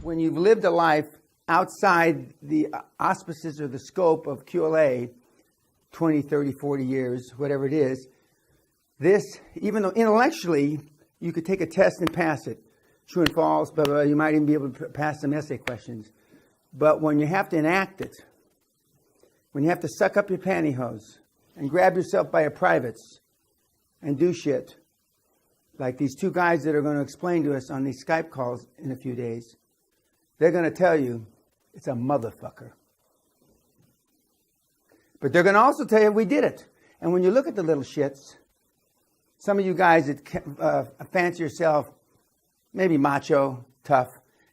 when you've lived a life outside the auspices or the scope of QLA, 20, 30, 40 years, whatever it is, this, even though intellectually you could take a test and pass it, true and false, blah, blah, blah, you might even be able to pass some essay questions. But when you have to enact it, when you have to suck up your pantyhose and grab yourself by your privates and do shit, like these two guys that are going to explain to us on these Skype calls in a few days, they're going to tell you it's a motherfucker. But they're going to also tell you we did it. And when you look at the little shits, some of you guys that fancy yourself maybe macho, tough,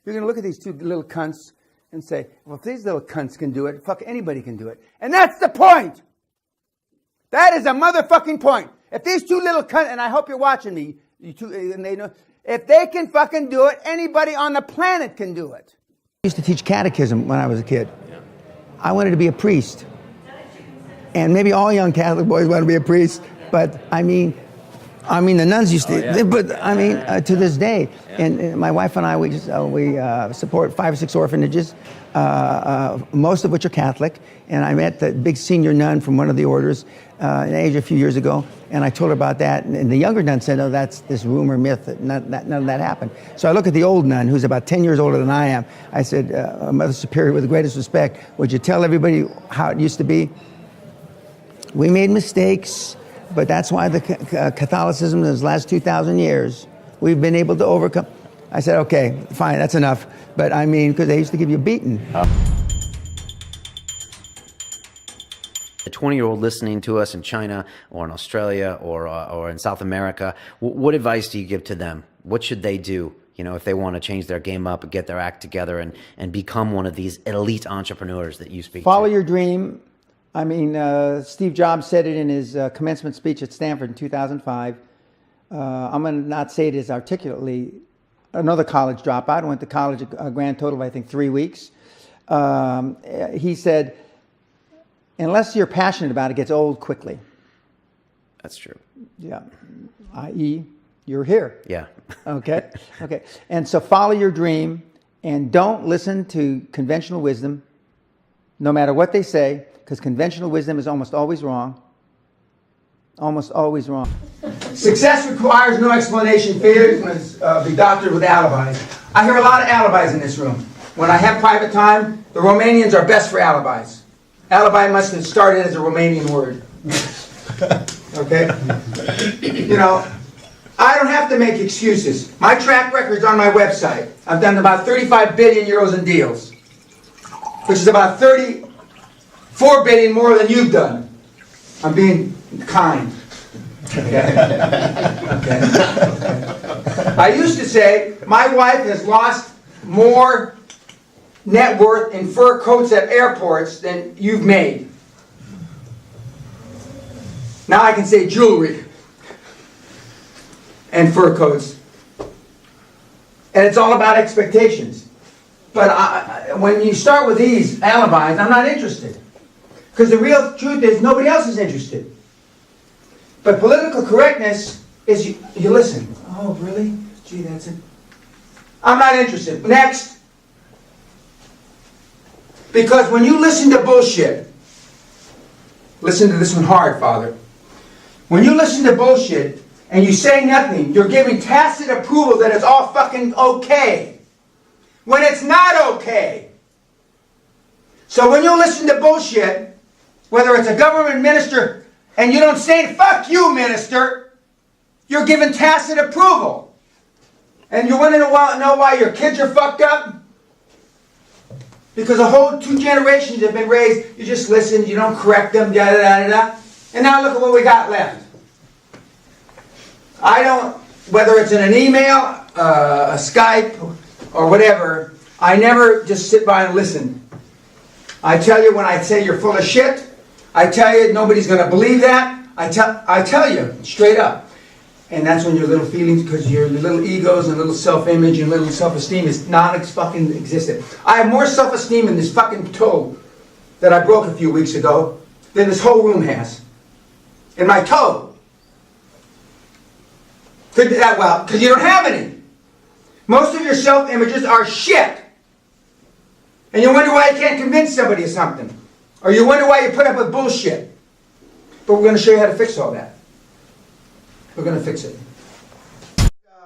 you're going to look at these two little cunts and say, well, if these little cunts can do it, fuck, anybody can do it. And that's the point. That is a motherfucking point. If these two little cunts, and I hope you're watching me, you two, and they know, if they can fucking do it, anybody on the planet can do it. I used to teach catechism when I was a kid. I wanted to be a priest. And maybe all young Catholic boys want to be a priest, but I mean, the nuns used to, but I mean, to this day, and my wife and I, we support 5 or 6 orphanages, most of which are Catholic. And I met the big senior nun from one of the orders in Asia a few years ago, and I told her about that. And the younger nun said, "Oh, that's this rumor, myth, that none of that happened." So I look at the old nun, who's about 10 years older than I am. I said, Mother Superior, with the greatest respect, would you tell everybody how it used to be? We made mistakes. But that's why the Catholicism, in the last 2,000 years, we've been able to overcome. I said, okay, fine, that's enough. But I mean, because they used to give you a beating. A 20-year-old listening to us in China or in Australia or in South America, what advice do you give to them? What should they do, you know, if they want to change their game up and get their act together and become one of these elite entrepreneurs that you speak to? Follow your dream. I mean, Steve Jobs said it in his commencement speech at Stanford in 2005. I'm going to not say it as articulately. Another college dropout. I went to college a grand total of, I think, 3 weeks. He said, unless you're passionate about it, it gets old quickly. That's true. Yeah. I.e., you're here. Yeah. Okay. Okay. And so follow your dream and don't listen to conventional wisdom, no matter what they say. Because conventional wisdom is almost always wrong. Almost always wrong. Success requires no explanation. Failure must be doctored with alibis. I hear a lot of alibis in this room. When I have private time, the Romanians are best for alibis. Alibi must have started as a Romanian word. Okay? You know, I don't have to make excuses. My track record's on my website. I've done about 35 billion euros in deals, which is about 34 billion more than you've done. I'm being kind. Okay. Okay. I used to say my wife has lost more net worth in fur coats at airports than you've made. Now I can say jewelry and fur coats. And it's all about expectations. But when you start with these alibis, I'm not interested. Because the real truth is nobody else is interested. But political correctness is you listen. Oh, really? Gee, that's it. I'm not interested. Next. Because when you listen to bullshit, listen to this one hard, Father. When you listen to bullshit and you say nothing, you're giving tacit approval that it's all fucking okay. When it's not okay. So when you listen to bullshit, whether it's a government minister, and you don't say, fuck you, minister, you're given tacit approval. And you want to know why your kids are fucked up? Because a whole 2 generations have been raised, you just listen, you don't correct them, da da da da. And now look at what we got left. I don't, whether it's in an email, a Skype, or whatever, I never just sit by and listen. I tell you when I say you're full of shit. I tell you nobody's going to believe that. I tell you straight up. And that's when your little feelings, because your little egos and little self-image and little self-esteem is non-fucking existent. I have more self-esteem in this fucking toe that I broke a few weeks ago than this whole room has. In my toe. Well, because you don't have any. Most of your self-images are shit. And you wonder why you can't convince somebody of something. Or you wonder why you put up with bullshit. But we're going to show you how to fix all that. We're going to fix it.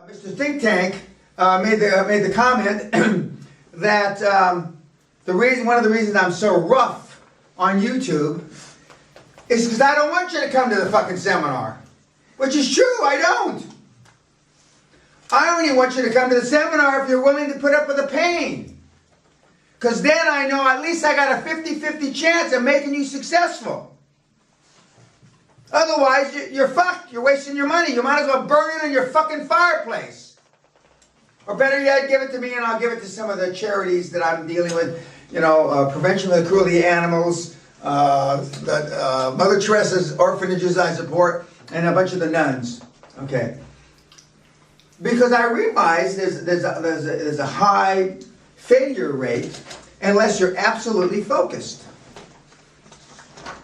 Mr. Think Tank made the comment that one of the reasons I'm so rough on YouTube is because I don't want you to come to the fucking seminar. Which is true, I don't. I only want you to come to the seminar if you're willing to put up with the pain. Because then I know at least I got a 50-50 chance of making you successful. Otherwise, you're fucked. You're wasting your money. You might as well burn it in your fucking fireplace. Or better yet, give it to me and I'll give it to some of the charities that I'm dealing with. You know, Prevention of the Cruelty of Animals, Mother Teresa's orphanages I support, and a bunch of the nuns. Okay. Because I realize there's a high failure rate unless you're absolutely focused.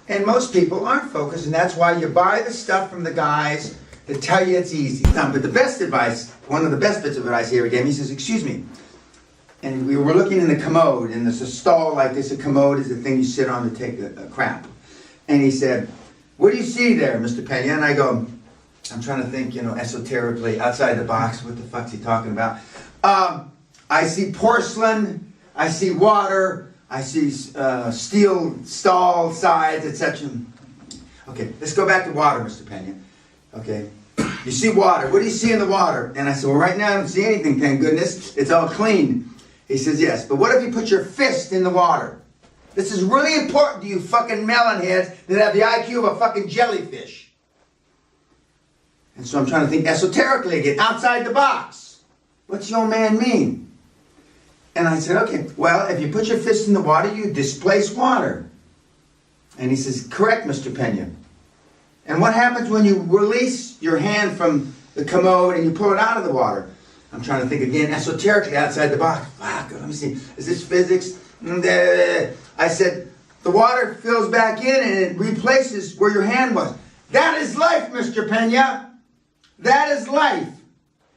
And most people aren't focused, and that's why you buy the stuff from the guys that tell you it's easy. No, but the best advice, one of the best bits of advice he ever gave me, he says, excuse me. And we were looking in the commode, and there's a stall like this. A commode is the thing you sit on to take a crap. And he said, what do you see there, Mr. Pena? And I go, I'm trying to think, you know, esoterically, outside the box. What the fuck's he talking about? I see porcelain, I see water, I see steel stall sides, etc. Okay, let's go back to water, Mr. Pena. Okay, you see water. What do you see in the water? And I said, well, right now I don't see anything, thank goodness. It's all clean. He says, yes, but what if you put your fist in the water? This is really important to you fucking melon heads that have the IQ of a fucking jellyfish. And so I'm trying to think esoterically again, outside the box. What's your man mean? And I said, okay, well, if you put your fist in the water, you displace water. And he says, correct, Mr. Pena. And what happens when you release your hand from the commode and you pull it out of the water? I'm trying to think again, esoterically, outside the box. Fuck, let me see. Is this physics? I said, the water fills back in and it replaces where your hand was. That is life, Mr. Pena. That is life.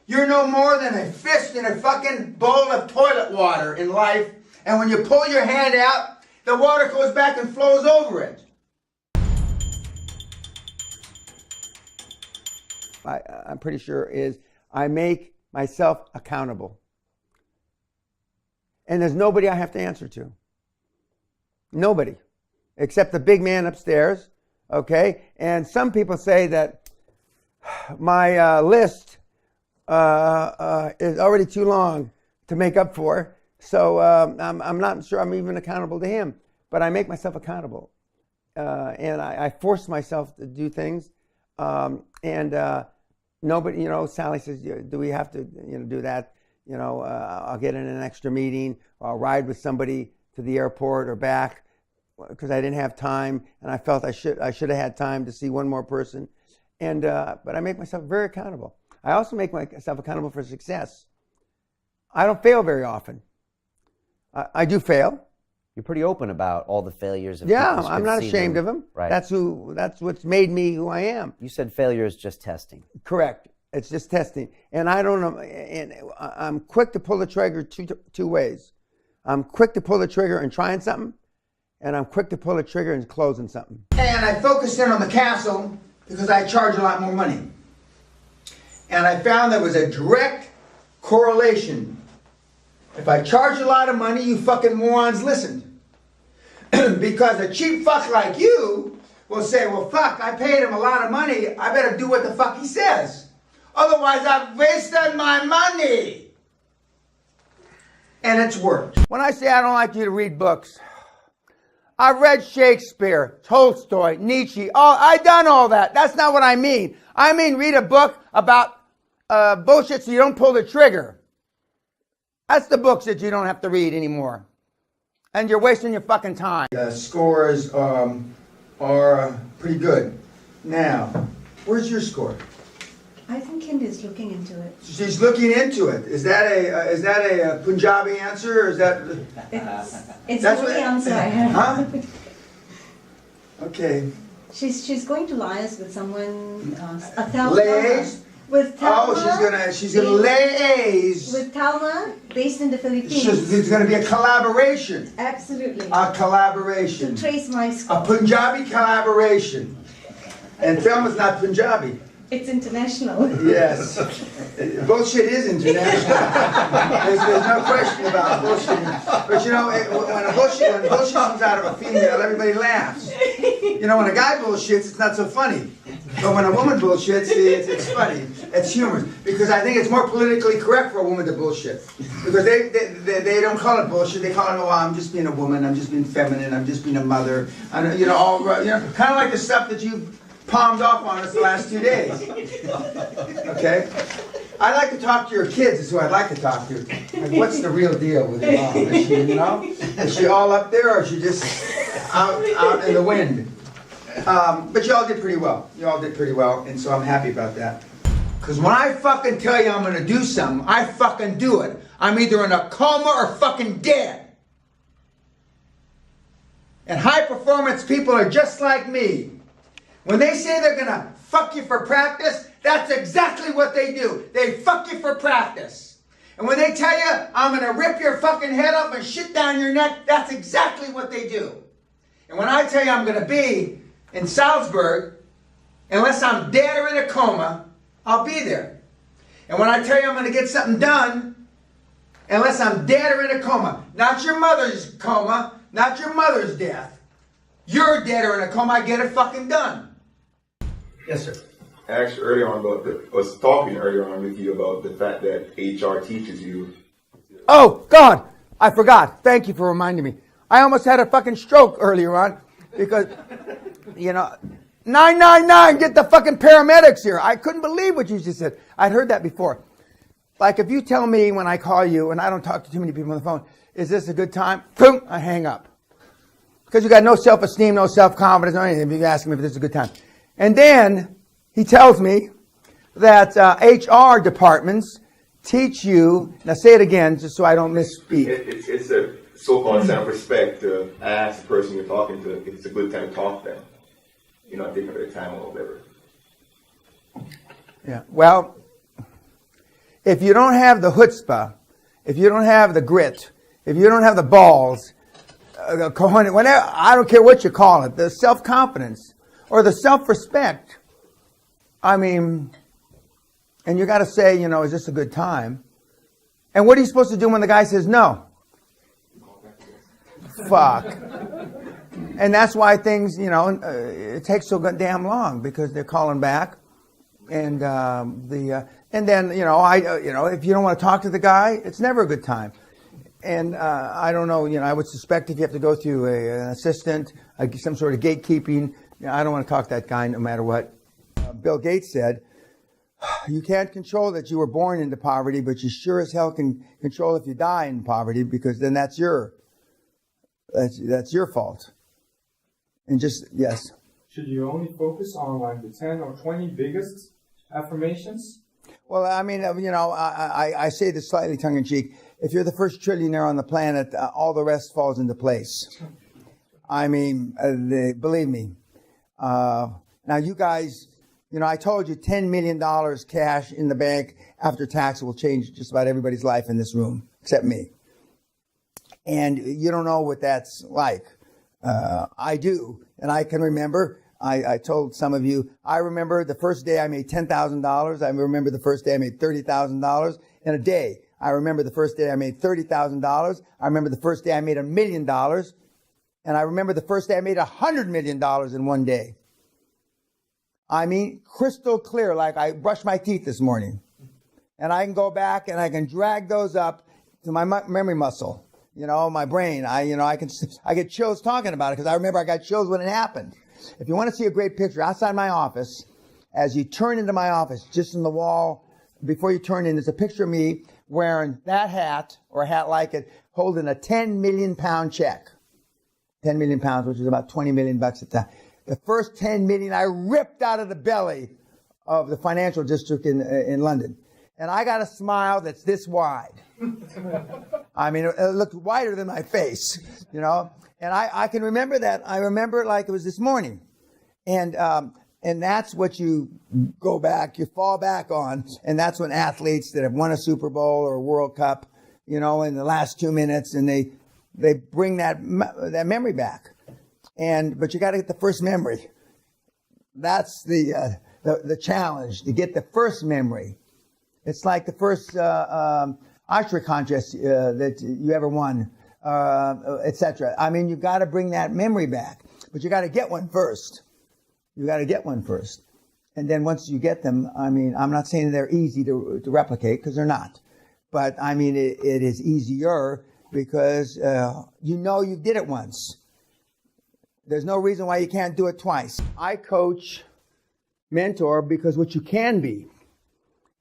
You're no more than a fist in a fucking bowl of toilet water in life. And when you pull your hand out, the water goes back and flows over it. I'm pretty sure is I make myself accountable. And there's nobody I have to answer to. Nobody. Except the big man upstairs. Okay? And some people say that my list is already too long to make up for. So I'm not sure I'm even accountable to him. But I make myself accountable. And I force myself to do things. Nobody, you know, Sally says, do we have to, you know, do that? You know, I'll get in an extra meeting, or I'll ride with somebody to the airport or back because I didn't have time, and I felt I should have had time to see one more person. And but I make myself very accountable. I also make myself accountable for success. I don't fail very often. I do fail. You're pretty open about all the failures. Yeah, I'm not ashamed of them. Right. That's what's made me who I am. You said failure is just testing. Correct. It's just testing. And I don't know, and I'm quick to pull the trigger two ways. I'm quick to pull the trigger and trying something, and I'm quick to pull the trigger and closing something. And I focused in on the castle because I charge a lot more money. And I found there was a direct correlation. If I charge a lot of money, you fucking morons listened. Because a cheap fuck like you will say, well, fuck, I paid him a lot of money. I better do what the fuck he says. Otherwise, I've wasted my money. And it's worked. When I say I don't like you to read books, I've read Shakespeare, Tolstoy, Nietzsche. I've done all that. That's not what I mean. I mean read a book about bullshit so you don't pull the trigger. That's the books that you don't have to read anymore. And you're wasting your fucking time. The scores are pretty good. Now, where's your score? I think Kindy's looking into it. She's looking into it. Is that a Punjabi answer, or is that? It's the only answer I have. Huh? Okay. She's going to liaise with someone. Othello. Liaise? With Talma. Oh, she's gonna lay A's. With Talma, based in the Philippines. There's gonna be a collaboration. Absolutely. A collaboration. To trace my A score. Punjabi collaboration. And film is not Punjabi. It's international. Yes. Bullshit is international. There's no question about bullshit. But you know, when bullshit comes out of a female, everybody laughs. You know, when a guy bullshits, it's not so funny. But when a woman bullshits, it's funny. It's humorous. Because I think it's more politically correct for a woman to bullshit. Because they don't call it bullshit. They call it, oh, I'm just being a woman. I'm just being feminine. I'm just being a mother. You know, kind of like the stuff that you've palmed off on us the last 2 days. Okay? I like to talk to your kids is who I'd like to talk to. Like, what's the real deal with your mom? Is she, you know? Is she all up there or is she just out in the wind? But you all did pretty well. You all did pretty well, and so I'm happy about that. Because when I fucking tell you I'm going to do something, I fucking do it. I'm either in a coma or fucking dead. And high performance people are just like me. When they say they're going to fuck you for practice, that's exactly what they do. They fuck you for practice. And when they tell you, I'm going to rip your fucking head up and shit down your neck, that's exactly what they do. And when I tell you I'm going to be in Salzburg, unless I'm dead or in a coma, I'll be there. And when I tell you I'm going to get something done, unless I'm dead or in a coma, not your mother's coma, not your mother's death, you're dead or in a coma, I get it fucking done. Yes, sir. I asked you earlier on was talking earlier on with you about the fact that HR teaches you. Oh, God, I forgot. Thank you for reminding me. I almost had a fucking stroke earlier on because, you know, 999, get the fucking paramedics here. I couldn't believe what you just said. I'd heard that before. Like if you tell me when I call you, and I don't talk to too many people on the phone, is this a good time? Boom, I hang up. Because you got no self-esteem, no self-confidence, or anything. You ask me if this is a good time. And then he tells me that HR departments teach you, now say it again just so I don't misspeak. It's a so-called self-respect to ask the person you're talking to if it's a good time to talk to them. You're not taking their time or whatever. Yeah, well, if you don't have the chutzpah, if you don't have the grit, if you don't have the balls, whenever, I don't care what you call it, the self-confidence or the self-respect, I mean, and you got to say, you know, is this a good time? And what are you supposed to do when the guy says no? Fuck. And that's why things, you know, it takes so damn long because they're calling back, and and then you know, if you don't want to talk to the guy, it's never a good time. And I don't know, you know, I would suspect if you have to go through an assistant, some sort of gatekeeping, you know, I don't want to talk to that guy no matter what. Bill Gates said, you can't control that you were born into poverty, but you sure as hell can control if you die in poverty, because then that's your fault. And just, yes. Should you only focus on like the 10 or 20 biggest affirmations? Well, I mean, you know, I say this slightly tongue-in-cheek. If you're the first trillionaire on the planet, all the rest falls into place. I mean, believe me. Now, you guys, you know, I told you $10 million cash in the bank after tax will change just about everybody's life in this room, except me. And you don't know what that's like. I do. And I can remember, I told some of you, I remember the first day I made $10,000. I remember the first day I made $30,000 in a day. I remember the first day I made $30,000. I remember the first day I made $1 million. And I remember the first day I made $100 million in one day. I mean, crystal clear, like I brushed my teeth this morning. And I can go back and I can drag those up to my memory muscle. You know, my brain, I get chills talking about it because I remember I got chills when it happened. If you want to see a great picture outside my office, as you turn into my office, just in the wall, before you turn in, there's a picture of me wearing that hat or a hat like it, holding a 10 million pound check. 10 million pounds, which is about 20 million bucks at the time. The first 10 million I ripped out of the belly of the financial district in London. And I got a smile that's this wide. I mean, it looked wider than my face, you know. And I can remember that. I remember it like it was this morning. And And that's what you go back, you fall back on. And that's when athletes that have won a Super Bowl or a World Cup, in the last 2 minutes, and they bring that memory back. But you got to get the first memory. That's the challenge, to get the first memory. It's like the first archery contest that you ever won, etc. I mean, you've got to bring that memory back, but you got to get one first. You got to get one first. And then once you get them, I mean, I'm not saying they're easy to replicate, because they're not. But I mean, it is easier because you did it once. There's no reason why you can't do it twice. I coach, mentor, because what you can be,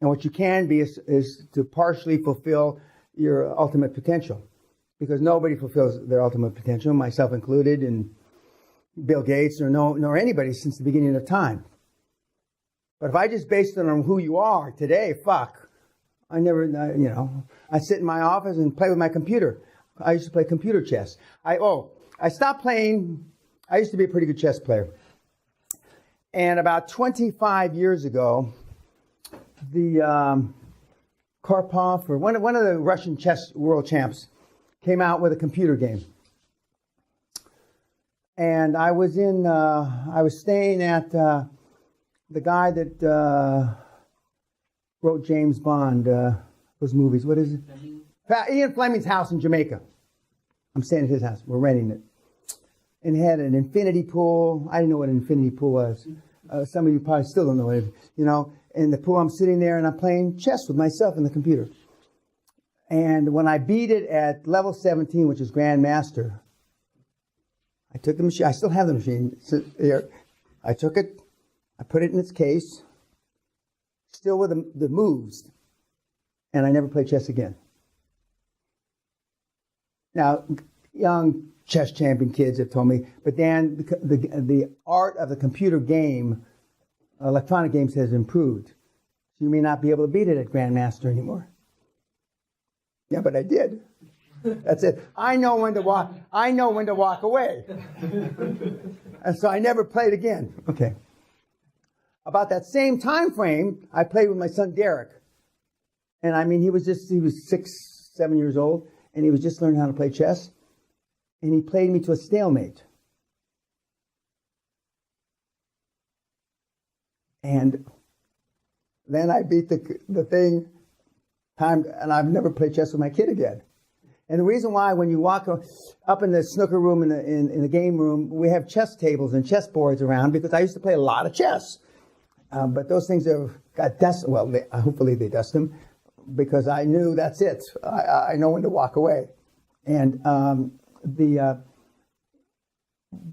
and what you can be is to partially fulfill your ultimate potential. Because nobody fulfills their ultimate potential, myself included, and Bill Gates, nor anybody since the beginning of time. But if I just based it on who you are today, I never, I sit in my office and play with my computer. I used to play computer chess. I stopped playing. I used to be a pretty good chess player. And about 25 years ago, the Karpov, or one of the Russian chess world champs, came out with a computer game. And I was staying at the guy that wrote James Bond, those movies. What is it? Ian Fleming's house in Jamaica. I'm staying at his house. We're renting it. And it had an infinity pool. I didn't know what an infinity pool was. Some of you probably still don't know what it is. In the pool, I'm sitting there and I'm playing chess with myself in the computer. And when I beat it at level 17, which is Grandmaster, I took the machine. I still have the machine here. I took it. I put it in its case, still with the moves, and I never played chess again. Now, young chess champion kids have told me, but Dan, the art of the computer game, electronic games, has improved. So you may not be able to beat it at Grandmaster anymore. Yeah, but I did. That's it. I know when to walk away. And so I never played again. Okay. About that same time frame, I played with my son Derek. And I mean, he was 6, 7 years old, and he was just learning how to play chess. And he played me to a stalemate. And then I beat the thing, and I've never played chess with my kid again. And the reason why, when you walk up in the snooker room, in the game room, we have chess tables and chess boards around, because I used to play a lot of chess. But those things have got dust. Well, hopefully they dust them, because I knew that's it. I know when to walk away. And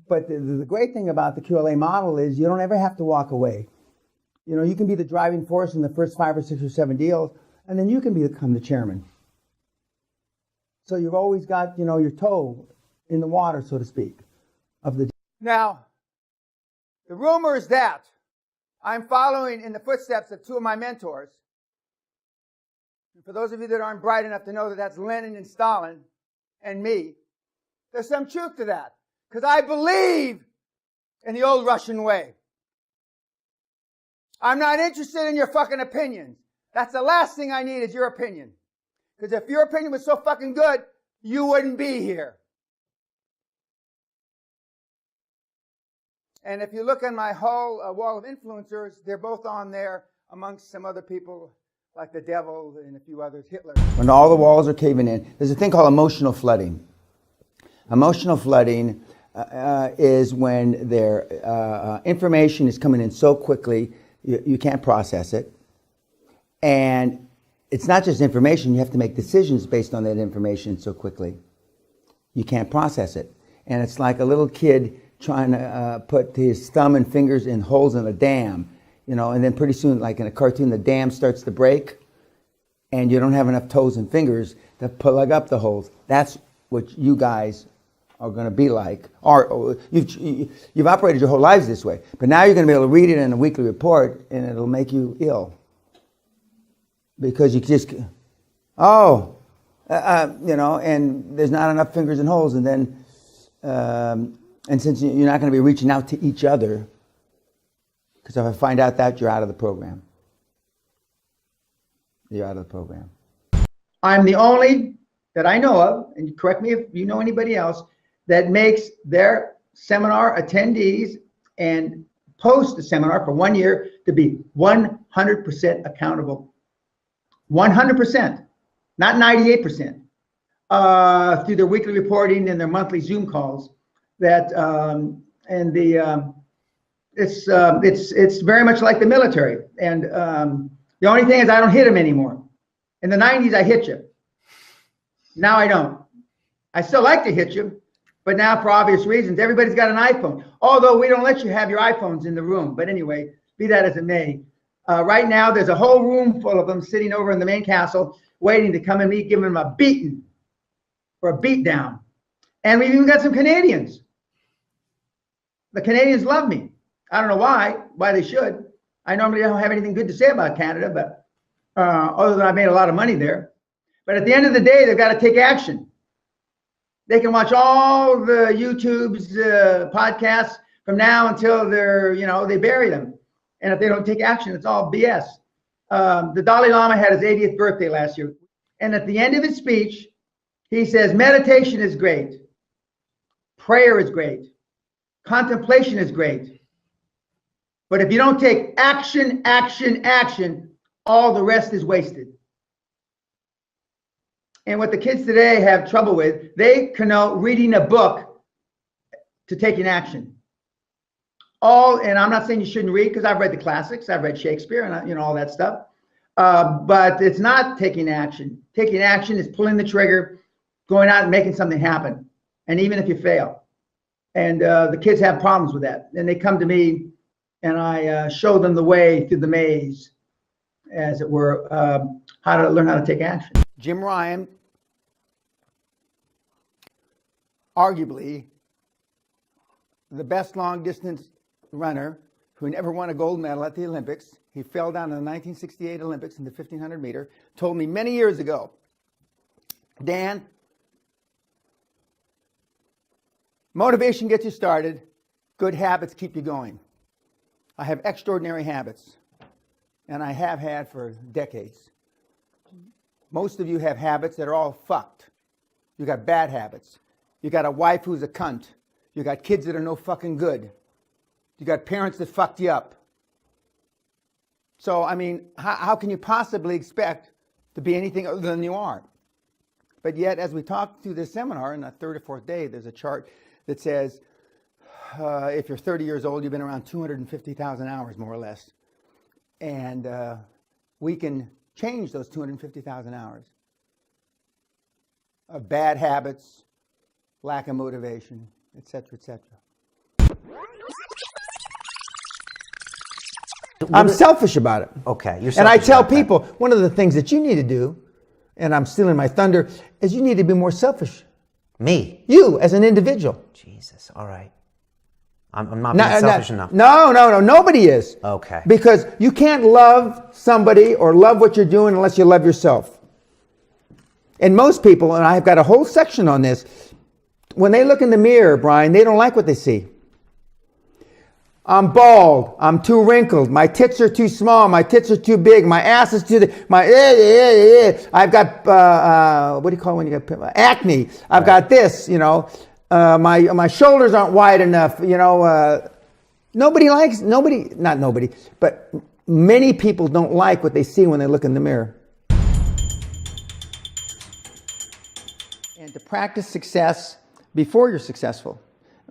but the great thing about the QLA model is you don't ever have to walk away. You can be the driving force in the first 5 or 6 or 7 deals, and then you can become the chairman. So you've always got, your toe in the water, so to speak, of the. Now, the rumor is that I'm following in the footsteps of 2 of my mentors. And for those of you that aren't bright enough to know that that's Lenin and Stalin and me, there's some truth to that. Because I believe in the old Russian way. I'm not interested in your fucking opinions. That's the last thing I need, is your opinion. Because if your opinion was so fucking good, you wouldn't be here. And if you look on my whole wall of influencers, they're both on there amongst some other people like the devil and a few others, Hitler. When all the walls are caving in, there's a thing called emotional flooding. Emotional flooding is when their information is coming in so quickly, you can't process it. And it's not just information, you have to make decisions based on that information so quickly. You can't process it. And it's like a little kid trying to put his thumb and fingers in holes in a dam, and then pretty soon, like in a cartoon, the dam starts to break, and you don't have enough toes and fingers to plug up the holes. That's what you guys are going to be like. Or you've operated your whole lives this way, but now you're going to be able to read it in a weekly report, and it'll make you ill. Because you just, and there's not enough fingers and holes, and then, and since you're not going to be reaching out to each other, Because if I find out that, you're out of the program. You're out of the program. I'm the only that I know of, and correct me if you know anybody else, that makes their seminar attendees and post the seminar for 1 year to be 100% accountable. 100%, not 98%. Through their weekly reporting and their monthly Zoom calls. That it's very much like the military. And the only thing is I don't hit them anymore. In the 90s, I hit you. Now I don't. I still like to hit you, but now for obvious reasons, everybody's got an iPhone. Although we don't let you have your iPhones in the room. But anyway, be that as it may. Right now, there's a whole room full of them sitting over in the main castle, waiting to come and meet, giving them a beating or a beat down. And we've even got some Canadians. The Canadians love me. I don't know why they should. I normally don't have anything good to say about Canada, but other than I've made a lot of money there. But at the end of the day, they've got to take action. They can watch all the YouTube's podcasts from now until they bury them. And if they don't take action, it's all BS. The Dalai Lama had his 80th birthday last year. And at the end of his speech, he says, meditation is great. Prayer is great. Contemplation is great. But if you don't take action, action, action, all the rest is wasted. And what the kids today have trouble with, they connote reading a book to taking action. And I'm not saying you shouldn't read, because I've read the classics, I've read Shakespeare and all that stuff. But it's not taking action. Taking action is pulling the trigger, going out and making something happen. And even if you fail. And the kids have problems with that. And they come to me and I show them the way through the maze, as it were, how to learn how to take action. Jim Ryan, arguably the best long distance runner who never won a gold medal at the Olympics. He fell down in the 1968 Olympics in the 1500 meter, told me many years ago, Dan, motivation gets you started, good habits keep you going. I have extraordinary habits, and I have had for decades. Most of you have habits that are all fucked. You got bad habits. You got a wife who's a cunt. You got kids that are no fucking good. You got parents that fucked you up. So, I mean, how can you possibly expect to be anything other than you are? But yet, as we talk through this seminar, in the third or fourth day, there's a chart that says, if you're 30 years old, you've been around 250,000 hours, more or less. And we can change those 250,000 hours of bad habits, lack of motivation, etc., etc. I'm selfish about it. Okay, you're selfish. And I tell people, one of the things that you need to do, and I'm stealing my thunder, is you need to be more selfish. Me? You, as an individual. Jesus, all right. I'm not being selfish enough. No, nobody is. Okay. Because you can't love somebody or love what you're doing unless you love yourself. And most people, and I've got a whole section on this, when they look in the mirror, Brian, they don't like what they see. I'm bald. I'm too wrinkled. My tits are too small. My tits are too big. My ass is too... I've got, what do you call it when you got acne? I've got this, my shoulders aren't wide enough, but many people don't like what they see when they look in the mirror. And to practice success before you're successful.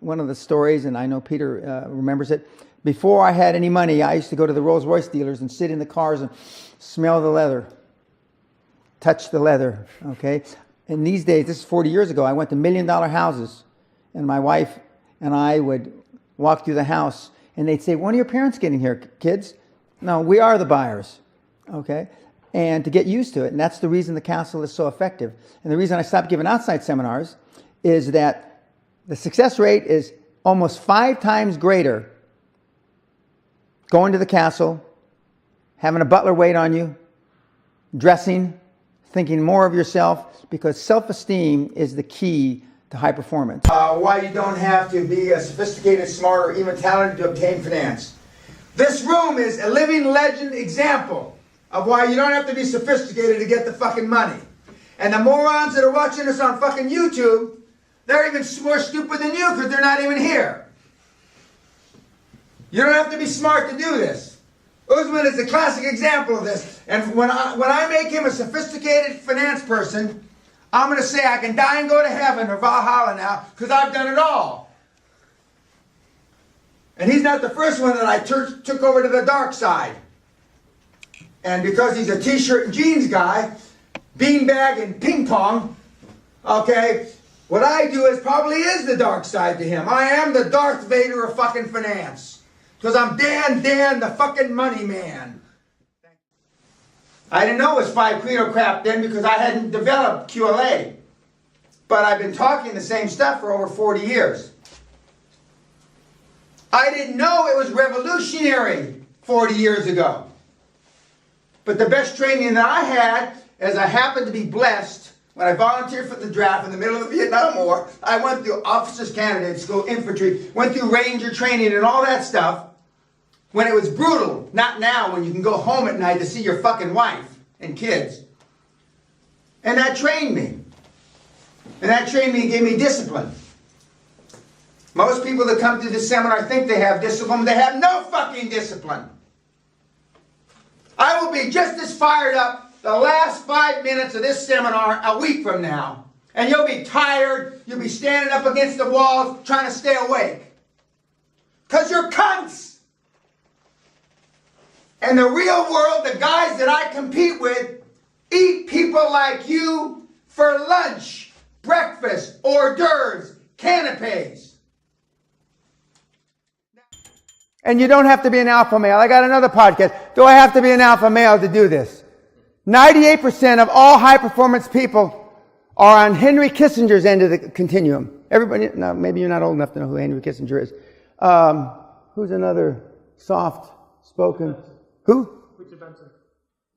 One of the stories, and I know Peter remembers it, before I had any money, I used to go to the Rolls Royce dealers and sit in the cars and smell the leather, touch the leather, okay? And these days, this is 40 years ago, I went to $1 million houses, and my wife and I would walk through the house, and they'd say, when are your parents getting here, kids? No, we are the buyers, okay? And to get used to it, and that's the reason the castle is so effective. And the reason I stopped giving outside seminars is that the success rate is almost 5 times greater going to the castle, having a butler wait on you, dressing, thinking more of yourself, because self-esteem is the key to high performance. Why you don't have to be a sophisticated, smart, or even talented to obtain finance. This room is a living legend example of why you don't have to be sophisticated to get the fucking money. And the morons that are watching us on fucking YouTube, they're even more stupid than you because they're not even here. You don't have to be smart to do this. Usman is a classic example of this. And when I make him a sophisticated finance person, I'm going to say I can die and go to heaven or Valhalla now because I've done it all. And he's not the first one that I took over to the dark side. And because he's a t-shirt and jeans guy, beanbag and ping pong, okay, what I do probably is the dark side to him. I am the Darth Vader of fucking finance. Because I'm Dan, the fucking money man. I didn't know it was 5 Credo crap then because I hadn't developed QLA. But I've been talking the same stuff for over 40 years. I didn't know it was revolutionary 40 years ago. But the best training that I had, as I happened to be blessed, when I volunteered for the draft in the middle of the Vietnam War, I went through officers candidate school, infantry, went through ranger training and all that stuff. When it was brutal, not now when you can go home at night to see your fucking wife and kids. And that trained me. And that trained me and gave me discipline. Most people that come to this seminar think they have discipline, they have no fucking discipline. I will be just as fired up the last 5 minutes of this seminar a week from now. And you'll be tired, you'll be standing up against the walls trying to stay awake. Because you're cunts. And the real world, the guys that I compete with, eat people like you for lunch, breakfast, hors d'oeuvres, canapes. And you don't have to be an alpha male. I got another podcast. Do I have to be an alpha male to do this? 98% of all high performance people are on Henry Kissinger's end of the continuum. Everybody, now maybe you're not old enough to know who Henry Kissinger is. Who's another soft spoken? Who?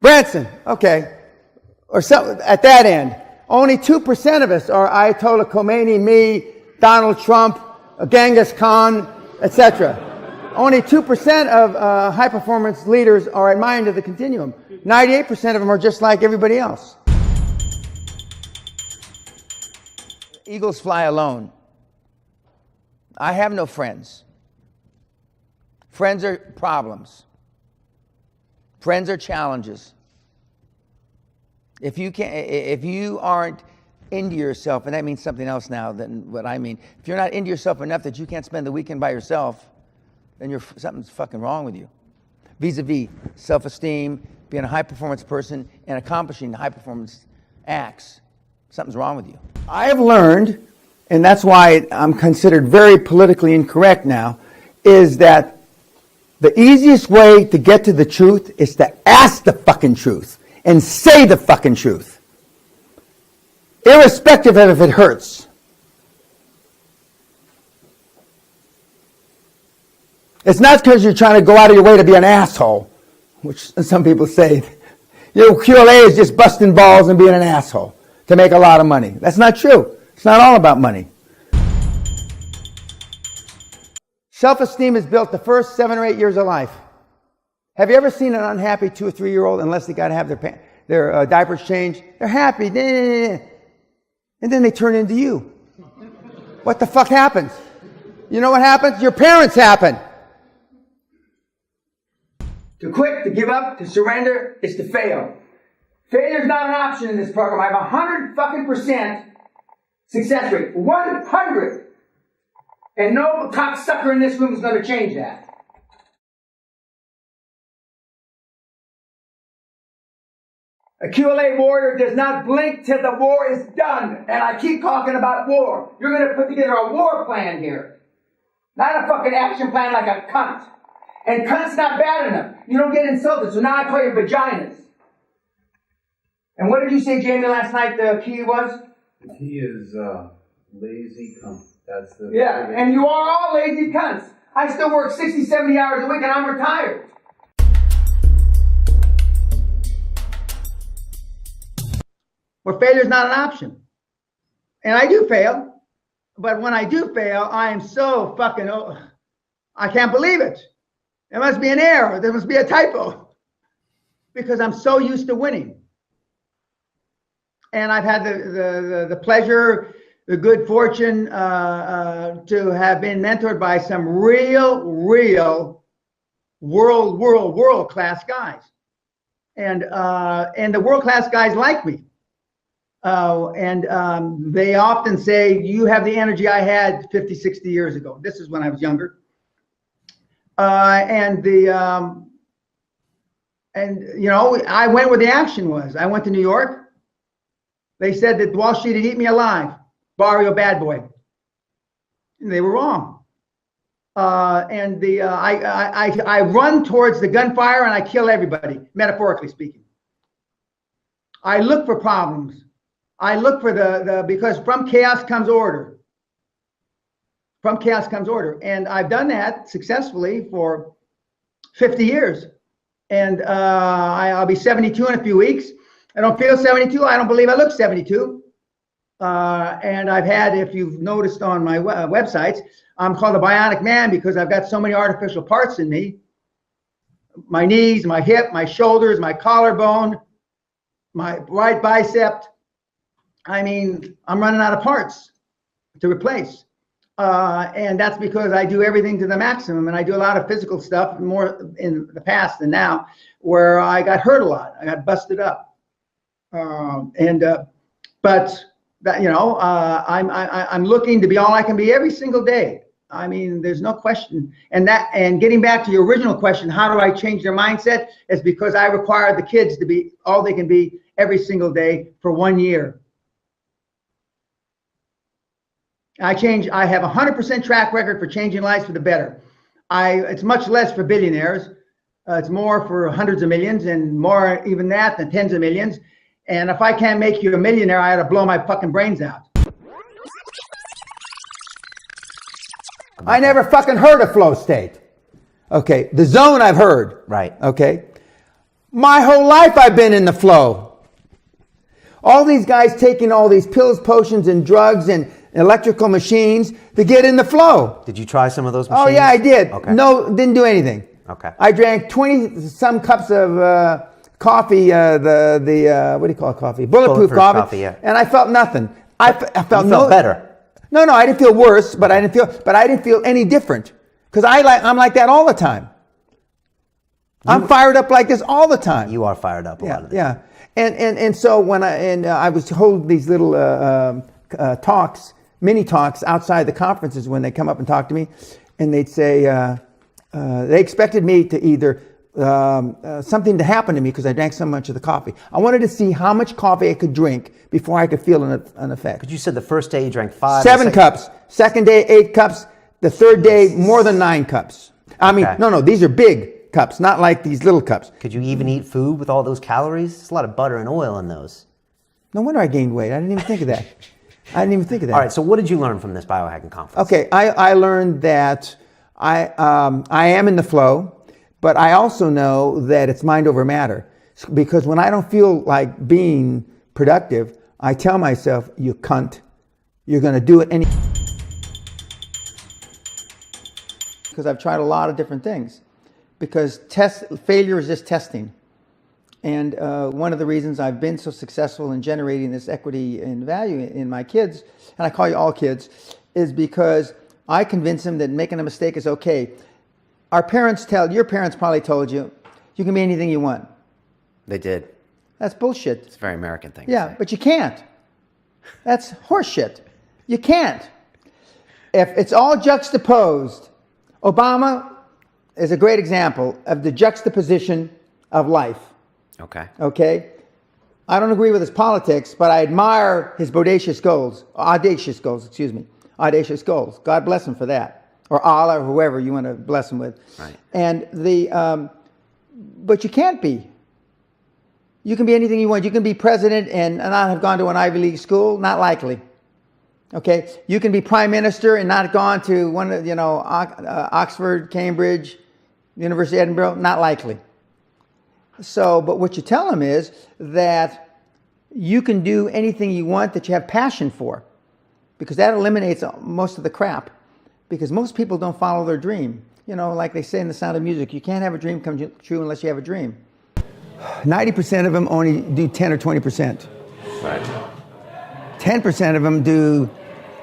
Branson. Okay. Or some, at that end. Only 2% of us are Ayatollah Khomeini, me, Donald Trump, Genghis Khan, etc. Only 2% of high-performance leaders are at my end of the continuum. 98% of them are just like everybody else. Eagles fly alone. I have no friends. Friends are problems. Friends are challenges. If you aren't into yourself, and that means something else now than what I mean. If you're not into yourself enough that you can't spend the weekend by yourself, then something's fucking wrong with you. Vis-a-vis self-esteem, being a high-performance person, and accomplishing high-performance acts. Something's wrong with you. I have learned, and that's why I'm considered very politically incorrect now, is that the easiest way to get to the truth is to ask the fucking truth and say the fucking truth, irrespective of if it hurts. It's not because you're trying to go out of your way to be an asshole, which some people say. QLA is just busting balls and being an asshole to make a lot of money. That's not true. It's not all about money. Self-esteem is built the first 7 or 8 years of life. Have you ever seen an unhappy 2 or 3 year old, unless they got to have their diapers changed? They're happy. And then they turn into you. What the fuck happens? You know what happens? Your parents happen. To quit, to give up, to surrender is to fail. Failure is not an option in this program. I have 100% success rate. 100. And no cocksucker in this room is going to change that. A QLA warrior does not blink till the war is done. And I keep talking about war. You're going to put together a war plan here. Not a fucking action plan like a cunt. And cunt's not bad enough. You don't get insulted, so now I call you vaginas. And what did you say, Jamie, last night the key was? The key is lazy cunt. That's the... Yeah, and you are all lazy cunts. I still work 60, 70 hours a week and I'm retired. Well, failure's not an option. And I do fail. But when I do fail, I am so fucking... I can't believe it. There must be an error. There must be a typo. Because I'm so used to winning. And I've had the pleasure, the good fortune to have been mentored by some real world-class guys. And the world-class guys like me. They often say, you have the energy I had 50, 60 years ago. This is when I was younger. And you know, I went where the action was. I went to New York. They said that Wall Street would eat me alive, barrio bad boy. And they were wrong. I run towards the gunfire and I kill everybody, metaphorically speaking. I look for problems. I look for because from chaos comes order. From chaos comes order. And I've done that successfully for 50 years. And I'll be 72 in a few weeks. I don't feel 72. I don't believe I look 72. And I've had, if you've noticed on my websites, I'm called a bionic man because I've got so many artificial parts in me. My knees, my hip, my shoulders, my collarbone, my right bicep. I mean, I'm running out of parts to replace. And that's because I do everything to the maximum, and I do a lot of physical stuff more in the past than now, where I got hurt a lot. I got busted up. But that, you know, I'm looking to be all I can be every single day. I mean, there's no question. And getting back to your original question, how do I change their mindset? Is because I require the kids to be all they can be every single day for 1 year. I have a 100% track record for changing lives for the better. It's much less for billionaires. It's more for hundreds of millions, and more even that than tens of millions. And if I can't make you a millionaire, I ought to blow my fucking brains out. I never fucking heard of flow state. Okay, the zone I've heard. Right. Okay. My whole life I've been in the flow. All these guys taking all these pills, potions, and drugs and electrical machines to get in the flow. Did you try some of those machines? Oh yeah, I did. Okay. No, didn't do anything. Okay. I drank 20 some cups of coffee, what do you call it, coffee? Bulletproof coffee, yeah. And I felt nothing. I felt you felt better. No, I didn't feel worse, but I didn't feel any different, because I'm like that all the time. I'm fired up like this all the time. You are fired up a lot of the time. Yeah. And so when I was holding these little talks, mini talks outside the conferences when they come up and talk to me, and they'd say they expected me to either something to happen to me because I drank so much of the coffee. I wanted to see how much coffee I could drink before I could feel an effect. But you said the first day you drank 5. 7 cups. Second day, 8 cups. The third day, more than 9 cups. I mean, no, these are big cups, not like these little cups. Could you even eat food with all those calories? There's a lot of butter and oil in those. No wonder I gained weight. I didn't even think of that. All right, so what did you learn from this biohacking conference? Okay, I learned that I am in the flow, but I also know that it's mind over matter. Because when I don't feel like being productive, I tell myself, you cunt, you're going to do it anyway. Because I've tried a lot of different things. Because failure is just testing. And one of the reasons I've been so successful in generating this equity and value in my kids, and I call you all kids, is because I convince them that making a mistake is okay. Your parents probably told you, you can be anything you want. They did. That's bullshit. It's a very American thing. Yeah, but you can't. That's horseshit. You can't. If it's all juxtaposed, Obama is a great example of the juxtaposition of life. Okay. Okay? I don't agree with his politics, but I admire his audacious goals. Audacious goals. God bless him for that. Or Allah, or whoever you want to bless him with. Right. And but you can't be. You can be anything you want. You can be president and not have gone to an Ivy League school. Not likely. Okay? You can be prime minister and not have gone to one of, Oxford, Cambridge, University of Edinburgh. Not likely. So, but what you tell them is that you can do anything you want that you have passion for, because that eliminates most of the crap. Because most people don't follow their dream. You know, like they say in The Sound of Music, you can't have a dream come true unless you have a dream. 90% of them only do 10 or 20%. Right. 10% of them do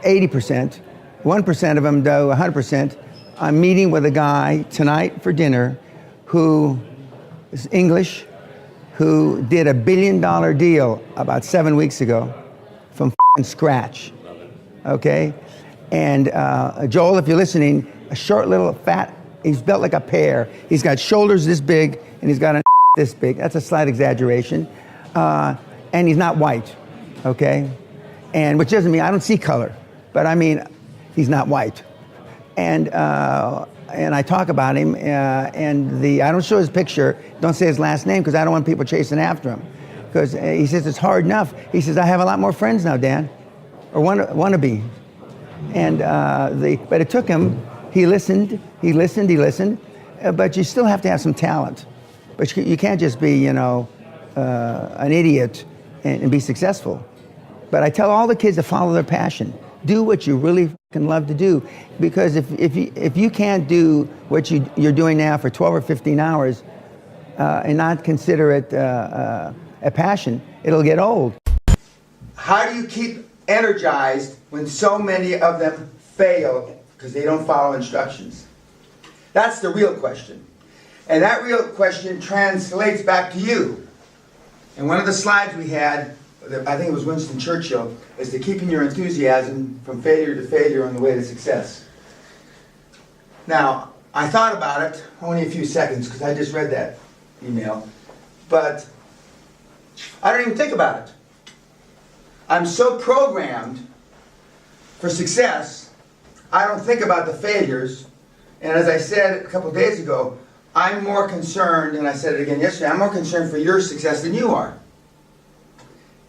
80%. 1% of them do 100%. I'm meeting with a guy tonight for dinner who is English, who did $1 billion deal about 7 weeks ago from scratch. Okay? And Joel, if you're listening, a short little fat, he's built like a pear. He's got shoulders this big and he's got a this big. That's a slight exaggeration. And he's not white, okay? And which doesn't mean I don't see color, but I mean he's not white. And I talk about him, and I don't show his picture, don't say his last name because I don't want people chasing after him. Because he says it's hard enough. He says I have a lot more friends now, Dan, or want to be. And but it took him. He listened, but you still have to have some talent. But you can't just be, you know, an idiot and be successful. But I tell all the kids to follow their passion. Do what you really fucking love to do. Because if you can't do what you're doing now for 12 or 15 hours and not consider it a passion, it'll get old. How do you keep energized when so many of them fail because they don't follow instructions? That's the real question. And that real question translates back to you. And one of the slides we had, I think it was Winston Churchill, is to keeping your enthusiasm from failure to failure on the way to success. Now, I thought about it only a few seconds because I just read that email, but I don't even think about it. I'm so programmed for success, I don't think about the failures. And as I said a couple of days ago, I'm more concerned, and I said it again yesterday, I'm more concerned for your success than you are.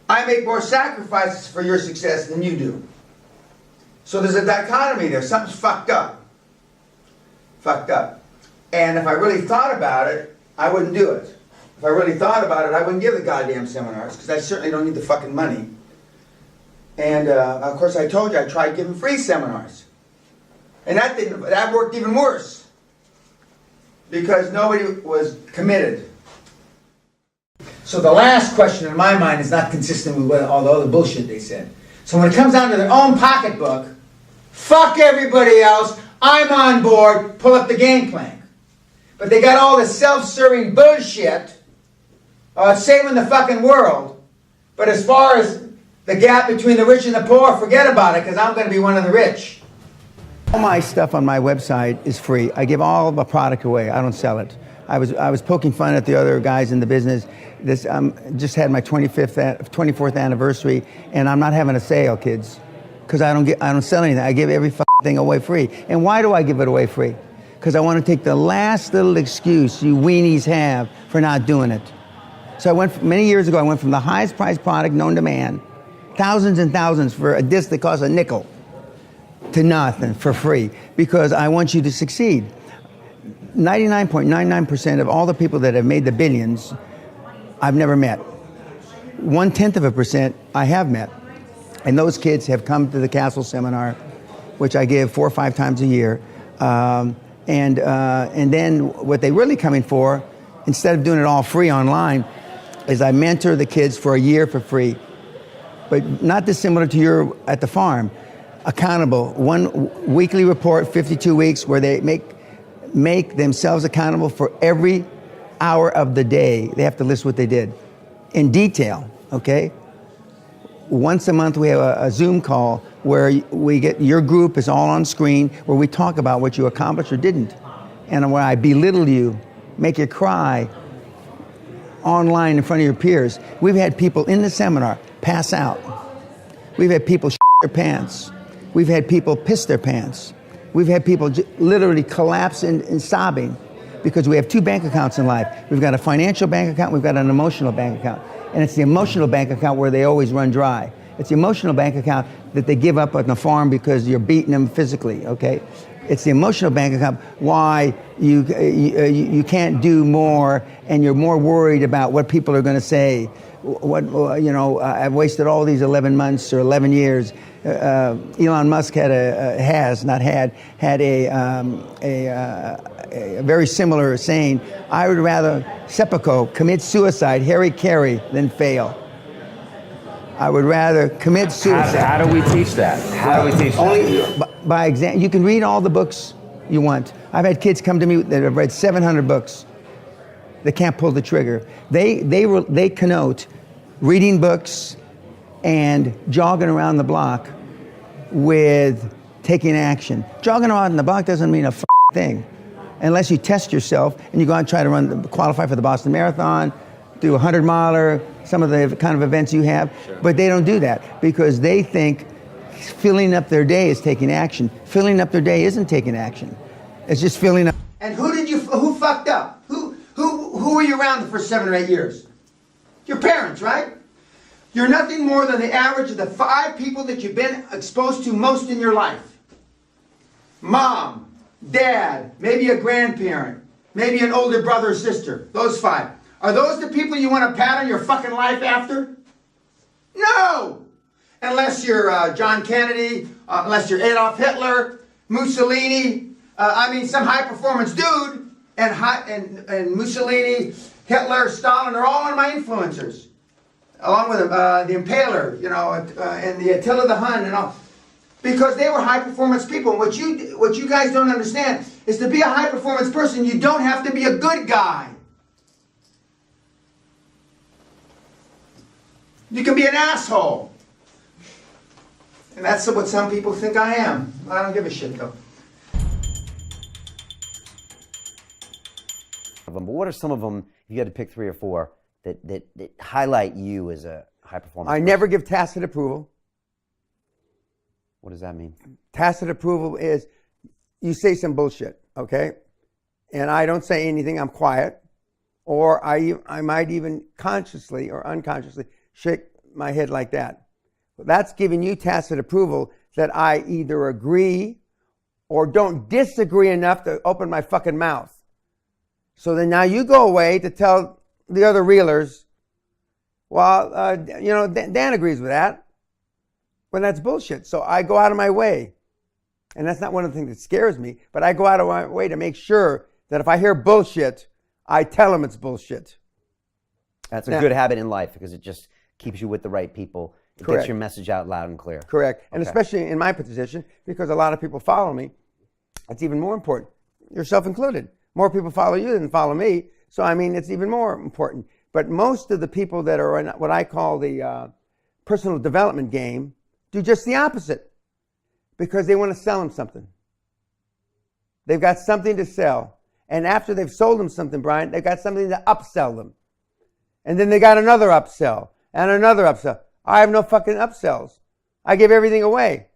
I make more sacrifices for your success than you do. So there's a dichotomy there. Something's fucked up. Fucked up. And if I really thought about it, I wouldn't do it. If I really thought about it, I wouldn't give the goddamn seminars, because I certainly don't need the fucking money. And of course I told you I tried giving free seminars. And that worked even worse. Because nobody was committed. So the last question in my mind is not consistent with all the other bullshit they said. So when it comes down to their own pocketbook, fuck everybody else, I'm on board, pull up the game plan. But they got all this self-serving bullshit, saving the fucking world. But as far as the gap between the rich and the poor, forget about it, because I'm going to be one of the rich. All my stuff on my website is free. I give all the product away. I don't sell it. I was poking fun at the other guys in the business. This just had my 24th anniversary, and I'm not having a sale, kids, because I don't sell anything. I give every fucking thing away free. And why do I give it away free? Because I want to take the last little excuse you weenies have for not doing it. So many years ago, I went from the highest priced product known to man, thousands and thousands for a disc that costs a nickel, to nothing for free, because I want you to succeed. 99.99% of all the people that have made the billions, I've never met. 0.1% I have met. And those kids have come to the Castle Seminar, which I give 4 or 5 times a year. And then what they really come in for, instead of doing it all free online, is I mentor the kids for a year for free. But not dissimilar to your at the farm. Accountable, 1 weekly report, 52 weeks, where they make themselves accountable for every hour of the day. They have to list what they did in detail, okay? Once a month we have a Zoom call where your group is all on screen, where we talk about what you accomplished or didn't, and where I belittle you, make you cry online in front of your peers. We've had people in the seminar pass out. We've had people shit their pants. We've had people piss their pants. We've had people literally collapse in sobbing because we have 2 bank accounts in life. We've got a financial bank account, we've got an emotional bank account. And it's the emotional bank account where they always run dry. It's the emotional bank account that they give up on the farm because you're beating them physically, okay? It's the emotional bank account. Why you can't do more, and you're more worried about what people are going to say. I've wasted all these 11 months or 11 years. Elon Musk had a very similar saying. I would rather seppuku, commit suicide, Harry than fail. I would rather commit suicide. How do we teach that? How do we teach that? Only by exam. You can read all the books you want. I've had kids come to me that have read 700 books. They can't pull the trigger. They connote reading books and jogging around the block with taking action. Jogging around the block doesn't mean a thing unless you test yourself and you go out and try to qualify for the Boston Marathon, do a 100-miler, some of the kind of events you have. Sure. But they don't do that because they think filling up their day is taking action. Filling up their day isn't taking action. It's just filling up. And who fucked up? Who were you around for 7 or 8 years? Your parents, right? You're nothing more than the average of the 5 people that you've been exposed to most in your life. Mom, dad, maybe a grandparent, maybe an older brother or sister. Those 5. Are those the people you want to pattern your fucking life after? No! Unless you're John Kennedy, unless you're Adolf Hitler, Mussolini, some high-performance dude, and Mussolini, Hitler, Stalin, they're all one of my influencers. Along with the Impaler, and the Attila the Hun and all. Because they were high-performance people. And what you guys don't understand is to be a high-performance person, you don't have to be a good guy. You can be an asshole. And that's what some people think I am. I don't give a shit, though. But what are some of them, if you had to pick 3 or 4, that highlight you as a high performer? I never give tacit approval. What does that mean? Tacit approval is you say some bullshit, okay? And I don't say anything, I'm quiet. Or I might even consciously or unconsciously shake my head like that. That's giving you tacit approval that I either agree or don't disagree enough to open my fucking mouth. So then now you go away to tell the other reelers, well, Dan agrees with that. When that's bullshit. So I go out of my way. And that's not one of the things that scares me, but I go out of my way to make sure that if I hear bullshit, I tell them it's bullshit. That's a good habit in life because it just keeps you with the right people. It Correct. gets your message out loud and clear. Correct. And Okay. especially in my position, because a lot of people follow me, it's even more important. Yourself included. More people follow you than follow me. So, it's even more important. But most of the people that are in what I call the personal development game do just the opposite because they want to sell them something. They've got something to sell. And after they've sold them something, Brian, they've got something to upsell them. And then they got another upsell and another upsell. I have no fucking upsells. I give everything away.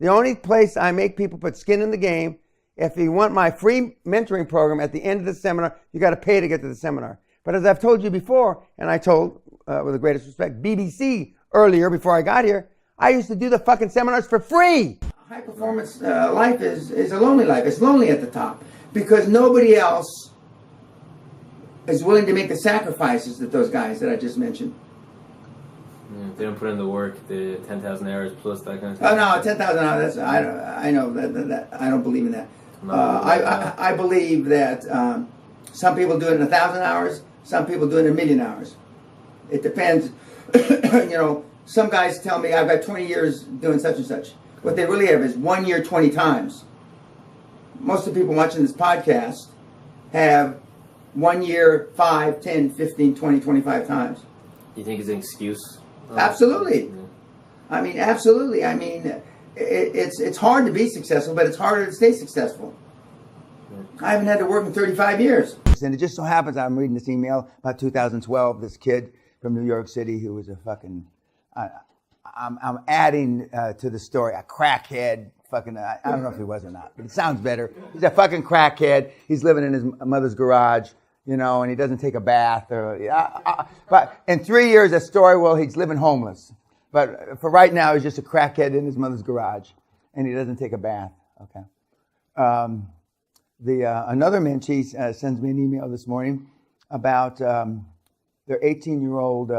The only place I make people put skin in the game, if you want my free mentoring program at the end of the seminar, you got to pay to get to the seminar. But as I've told you before, and I told, with the greatest respect, BBC earlier before I got here, I used to do the fucking seminars for free. High performance life is a lonely life. It's lonely at the top because nobody else is willing to make the sacrifices that those guys that I just mentioned. If they don't put in the work, the 10,000 hours plus that kind of thing. Oh no, 10,000 hours. I know that I don't believe in that. I believe that some people do it in 1,000 hours. Some people do it in 1,000,000 hours. It depends. Some guys tell me I've got 20 years doing such and such. What they really have is 1 year 20 times. Most of the people watching this podcast have 1 year 5, 10, 15, 20, 25 times. You think it's an excuse? Absolutely. Yeah. Absolutely. It's hard to be successful, but it's harder to stay successful. I haven't had to work in 35 years. And it just so happens I'm reading this email about 2012, this kid from New York City who was a fucking, I'm adding to the story, a crackhead, fucking, I don't know if he was or not, but it sounds better. He's a fucking crackhead. He's living in his mother's garage, and he doesn't take a bath. But in 3 years, the story will he's living homeless. But for right now, he's just a crackhead in his mother's garage, and he doesn't take a bath. Okay. Another Menchie sends me an email this morning about their 18-year-old,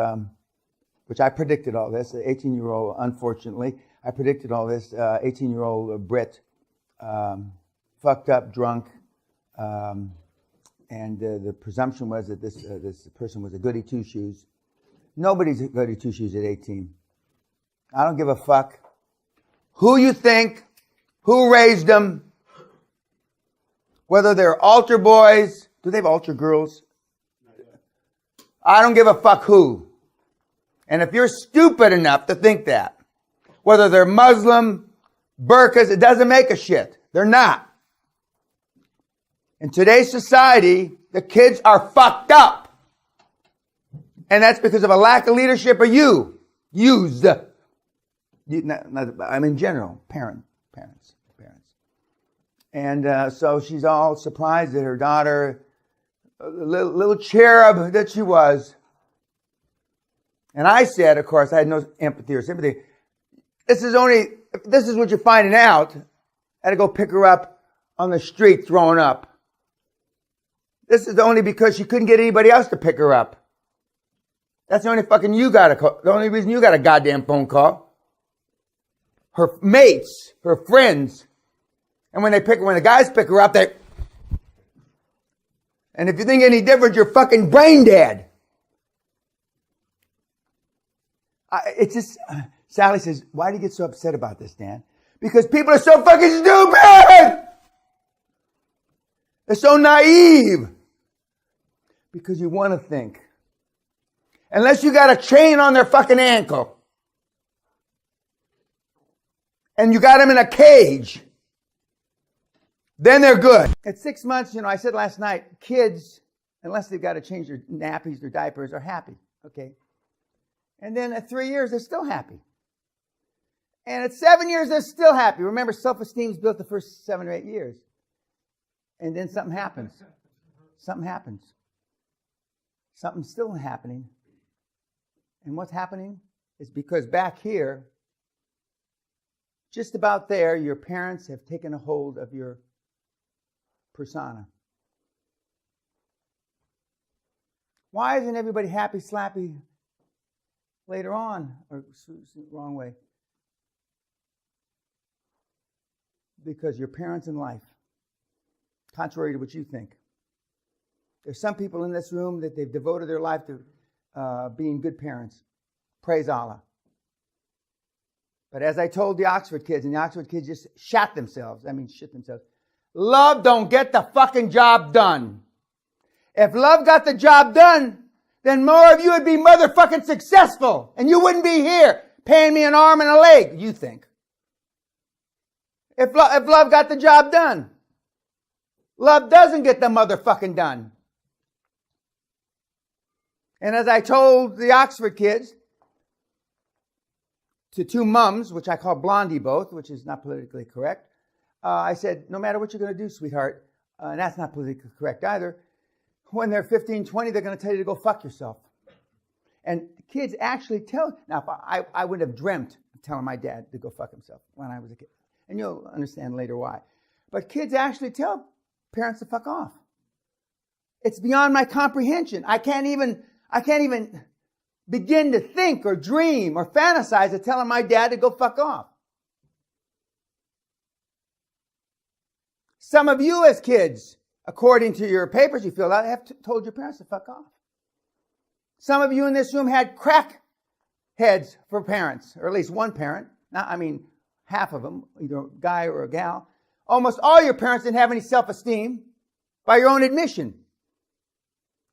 which I predicted all this, the 18-year-old, unfortunately, I predicted all this, 18-year-old Brit, fucked up, drunk, and the presumption was that this person was a goody two-shoes. Nobody's a goody two-shoes at 18. I don't give a fuck who you think, who raised them, whether they're altar boys. Do they have altar girls? I don't give a fuck who. And if you're stupid enough to think that, whether they're Muslim, burqas, it doesn't make a shit. They're not. In today's society, the kids are fucked up. And that's because of a lack of leadership of you. Used. I mean, in general, parents. And so she's all surprised that her daughter, little cherub that she was. And I said, of course, I had no empathy or sympathy. This is what you're finding out. I had to go pick her up on the street throwing up. This is only because she couldn't get anybody else to pick her up. That's the only the only reason you got a goddamn phone call. Her mates, her friends. And when the guys pick her up, and if you think any different, you're fucking brain dead. Sally says, why do you get so upset about this, Dan? Because people are so fucking stupid! They're so naive. Because you want to think. Unless you got a chain on their fucking ankle. And you got them in a cage. Then they're good. At 6 months, I said last night, kids, unless they've got to change their nappies, their diapers, are happy. Okay? And then at 3 years, they're still happy. And at 7 years, they're still happy. Remember, self-esteem is built the first 7 or 8 years. And then something happens. Something happens. Something's still happening. And what's happening is because back here, just about there, your parents have taken a hold of your persona. Why isn't everybody happy, slappy later on? Or wrong way. Because your parents in life, contrary to what you think. There's some people in this room that they've devoted their life to being good parents. Praise Allah. But as I told the Oxford kids, and the Oxford kids just shit themselves. Love don't get the fucking job done. If love got the job done, then more of you would be motherfucking successful. And you wouldn't be here paying me an arm and a leg, you think. If love got the job done. Love doesn't get the motherfucking done. And as I told the Oxford kids, to two mums, which I call Blondie both, which is not politically correct, I said, no matter what you're going to do, sweetheart, and that's not politically correct either, when they're 15, 20, they're going to tell you to go fuck yourself. And kids actually tell, now if I wouldn't have dreamt of telling my dad to go fuck himself when I was a kid. And you'll understand later why. But kids actually tell parents to fuck off. It's beyond my comprehension. I can't even begin to think or dream or fantasize of telling my dad to go fuck off. Some of you as kids, according to your papers you filled out, have told your parents to fuck off. Some of you in this room had crack heads for parents, or at least one parent. Half of them, either a guy or a gal. Almost all your parents didn't have any self-esteem by your own admission.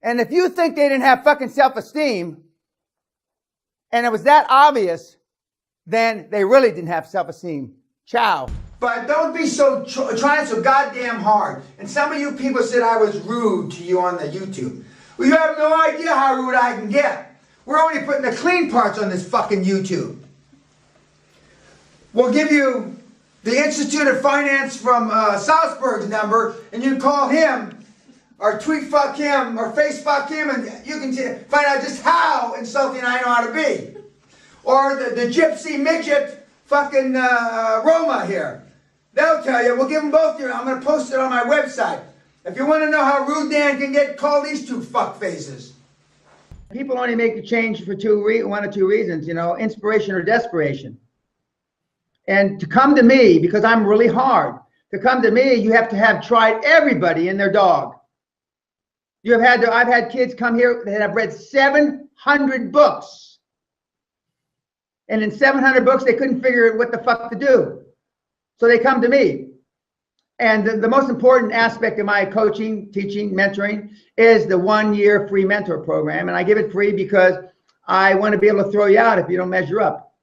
And if you think they didn't have fucking self-esteem, and it was that obvious, then they really didn't have self-esteem. Ciao. But don't be trying so goddamn hard. And some of you people said I was rude to you on the YouTube. Well, you have no idea how rude I can get. We're only putting the clean parts on this fucking YouTube. We'll give you the Institute of Finance from Salzburg's number, and you can call him, or tweet fuck him, or face fuck him, and you can find out just how insulting I know how to be. Or the gypsy midget fucking Roma here. They'll tell you. We'll give them both your. I'm going to post it on my website. If you want to know how Rude Dan can get, call these two fuckfaces. People only make a change for one or two reasons, you know, inspiration or desperation. And to come to me, because I'm really hard, to come to me, you have to have tried everybody and their dog. I've had kids come here that have read 700 books. And in 700 books, they couldn't figure out what the fuck to do. So they come to me. And the most important aspect of my coaching, teaching, mentoring is the 1-year free mentor program. And I give it free because I want to be able to throw you out if you don't measure up.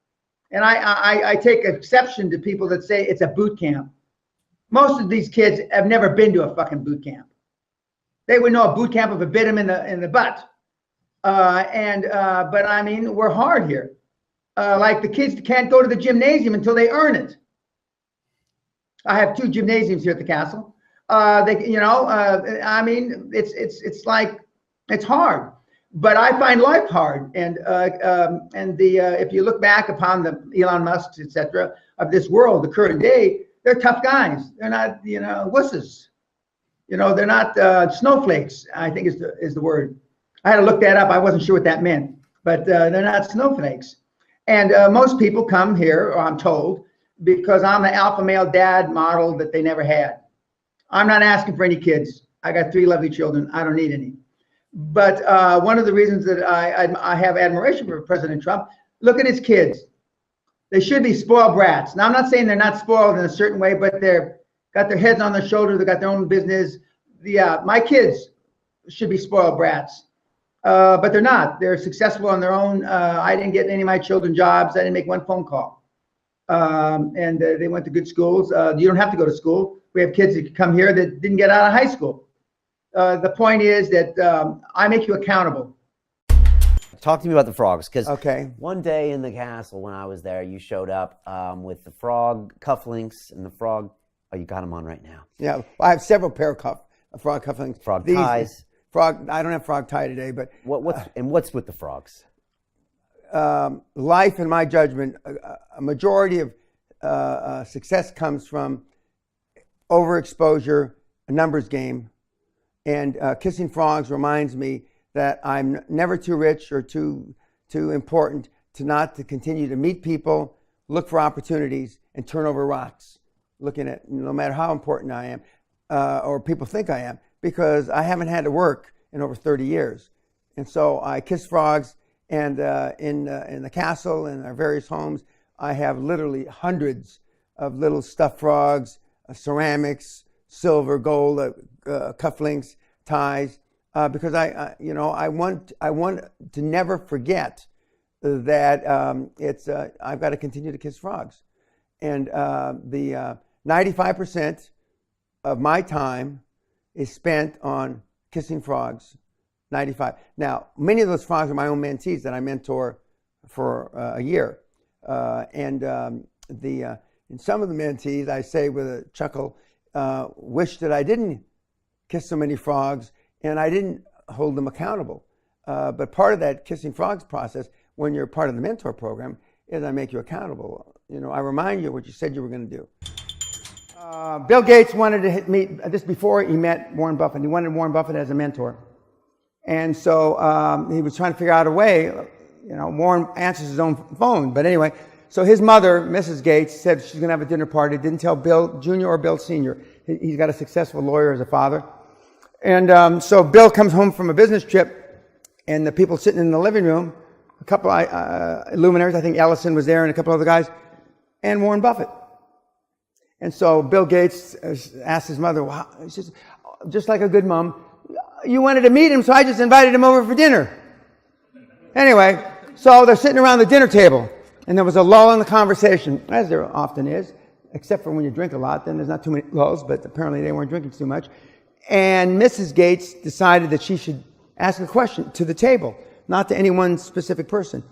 And I take exception to people that say it's a boot camp. Most of these kids have never been to a fucking boot camp. They would know a boot camp if it bit them in the butt. But I mean, we're hard here. Like the kids can't go to the gymnasium until they earn it. I have 2 gymnasiums here at the castle. I mean, it's like, it's hard, but I find life hard. And if you look back upon the Elon Musk, etc., of this world, the current day, they're tough guys. They're not, wusses. They're not snowflakes, I think is the word. I had to look that up. I wasn't sure what that meant, but they're not snowflakes. And most people come here, or I'm told, because I'm the alpha male dad model that they never had. I'm not asking for any kids. I got 3 lovely children. I don't need any. But one of the reasons that I have admiration for President Trump, look at his kids. They should be spoiled brats. Now, I'm not saying they're not spoiled in a certain way, but they're got their heads on their shoulders. They got their own business. My kids should be spoiled brats, but they're not. They're successful on their own. I didn't get any of my children jobs. I didn't make one phone call. And they went to good schools. You don't have to go to school. We have kids that come here that didn't get out of high school. The point is that I make you accountable. Talk to me about the frogs, because Okay. one day in the castle when I was there, you showed up with the frog cufflinks and the frog. Oh, you got them on right now. Yeah, well, I have several pair of frog cufflinks. Frog ties. I don't have frog tie today, but what's with the frogs? Life, in my judgment, a majority of success comes from overexposure, a numbers game, and kissing frogs reminds me that I'm never too rich or too important to continue to meet people, look for opportunities, and turn over rocks, looking at no matter how important I am or people think I am, because I haven't had to work in over 30 years, and so I kiss frogs. And in the castle and our various homes, I have literally hundreds of little stuffed frogs, ceramics, silver, gold, cufflinks, ties, because I want to never forget that I've got to continue to kiss frogs, and the 95% of my time is spent on kissing frogs. 95. Now, many of those frogs are my own mentees that I mentor for a year. And some of the mentees, I say with a chuckle, wish that I didn't kiss so many frogs and I didn't hold them accountable. But part of that kissing frogs process, when you're part of the mentor program, is I make you accountable. I remind you what you said you were going to do. Bill Gates wanted to meet, this before he met Warren Buffett, he wanted Warren Buffett as a mentor. And so he was trying to figure out a way, Warren answers his own phone. But anyway, so his mother, Mrs. Gates, said she's going to have a dinner party. Didn't tell Bill Jr. or Bill Sr. He's got a successful lawyer as a father. And so Bill comes home from a business trip, and the people sitting in the living room, a couple luminaries, I think Ellison was there and a couple other guys, and Warren Buffett. And so Bill Gates asked his mother, wow, he says, just like a good mom, you wanted to meet him, so I just invited him over for dinner. Anyway, so they're sitting around the dinner table, and there was a lull in the conversation, as there often is, except for when you drink a lot, then there's not too many lulls, but apparently they weren't drinking too much. And Mrs. Gates decided that she should ask a question to the table, not to any one specific person.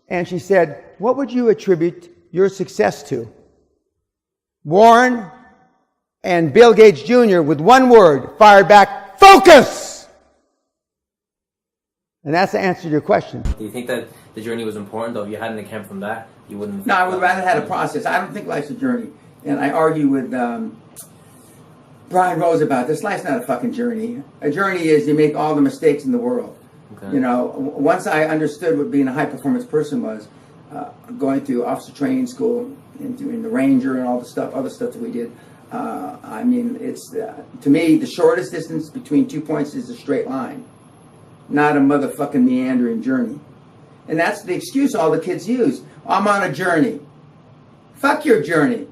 And she said, what would you attribute your success to? Warren and Bill Gates Jr., with one word, fired back, focus! And that's the answer to your question. Do you think that the journey was important, though? If you hadn't come from that, you wouldn't... No, I would rather have a process. I don't think life's a journey. and I argue with Brian Rose about this. Life's not a fucking journey. A journey is you make all the mistakes in the world. Okay. You know, once I understood what being a high performance person was, going through officer training school and doing the Ranger and all the stuff, other stuff that we did. I mean, it's to me the shortest distance between 2 points is a straight line, not a motherfucking meandering journey. And that's the excuse all the kids use. I'm on a journey. Fuck your journey.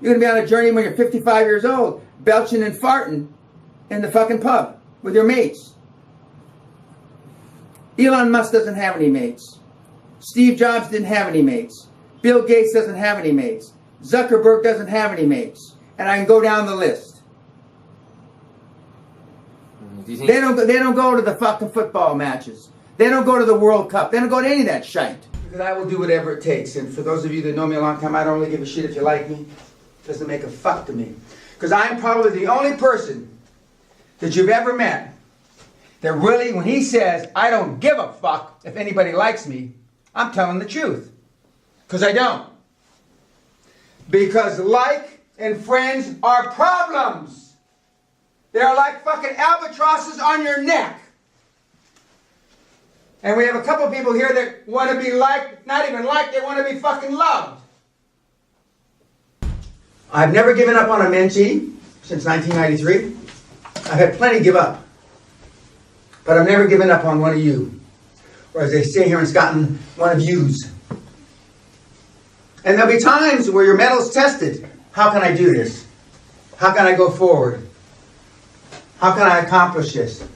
You're gonna be on a journey when you're 55 years old, belching and farting in the fucking pub with your mates. Elon Musk doesn't have any mates. Steve Jobs didn't have any mates. Bill Gates doesn't have any mates. Zuckerberg doesn't have any mates. And I can go down the list. Do you think They don't go to the fucking football matches. They don't go to the World Cup. They don't go to any of that shite. Because I will do whatever it takes. And for those of you that know me a long time, I don't really give a shit if you like me. It doesn't make a fuck to me. Because I'm probably the only person that you've ever met that really, when he says, I don't give a fuck if anybody likes me, I'm telling the truth. Because I don't. Because like and friends are problems. They're like fucking albatrosses on your neck. And we have a couple people here that want to be liked, not even liked, they want to be fucking loved. I've never given up on a mentee since 1993. I've had plenty give up. But I've never given up on one of you. Or as they say here in Scotland, one of yous. And there'll be times where your metal's tested. How can I do this? How can I go forward? How can I accomplish this?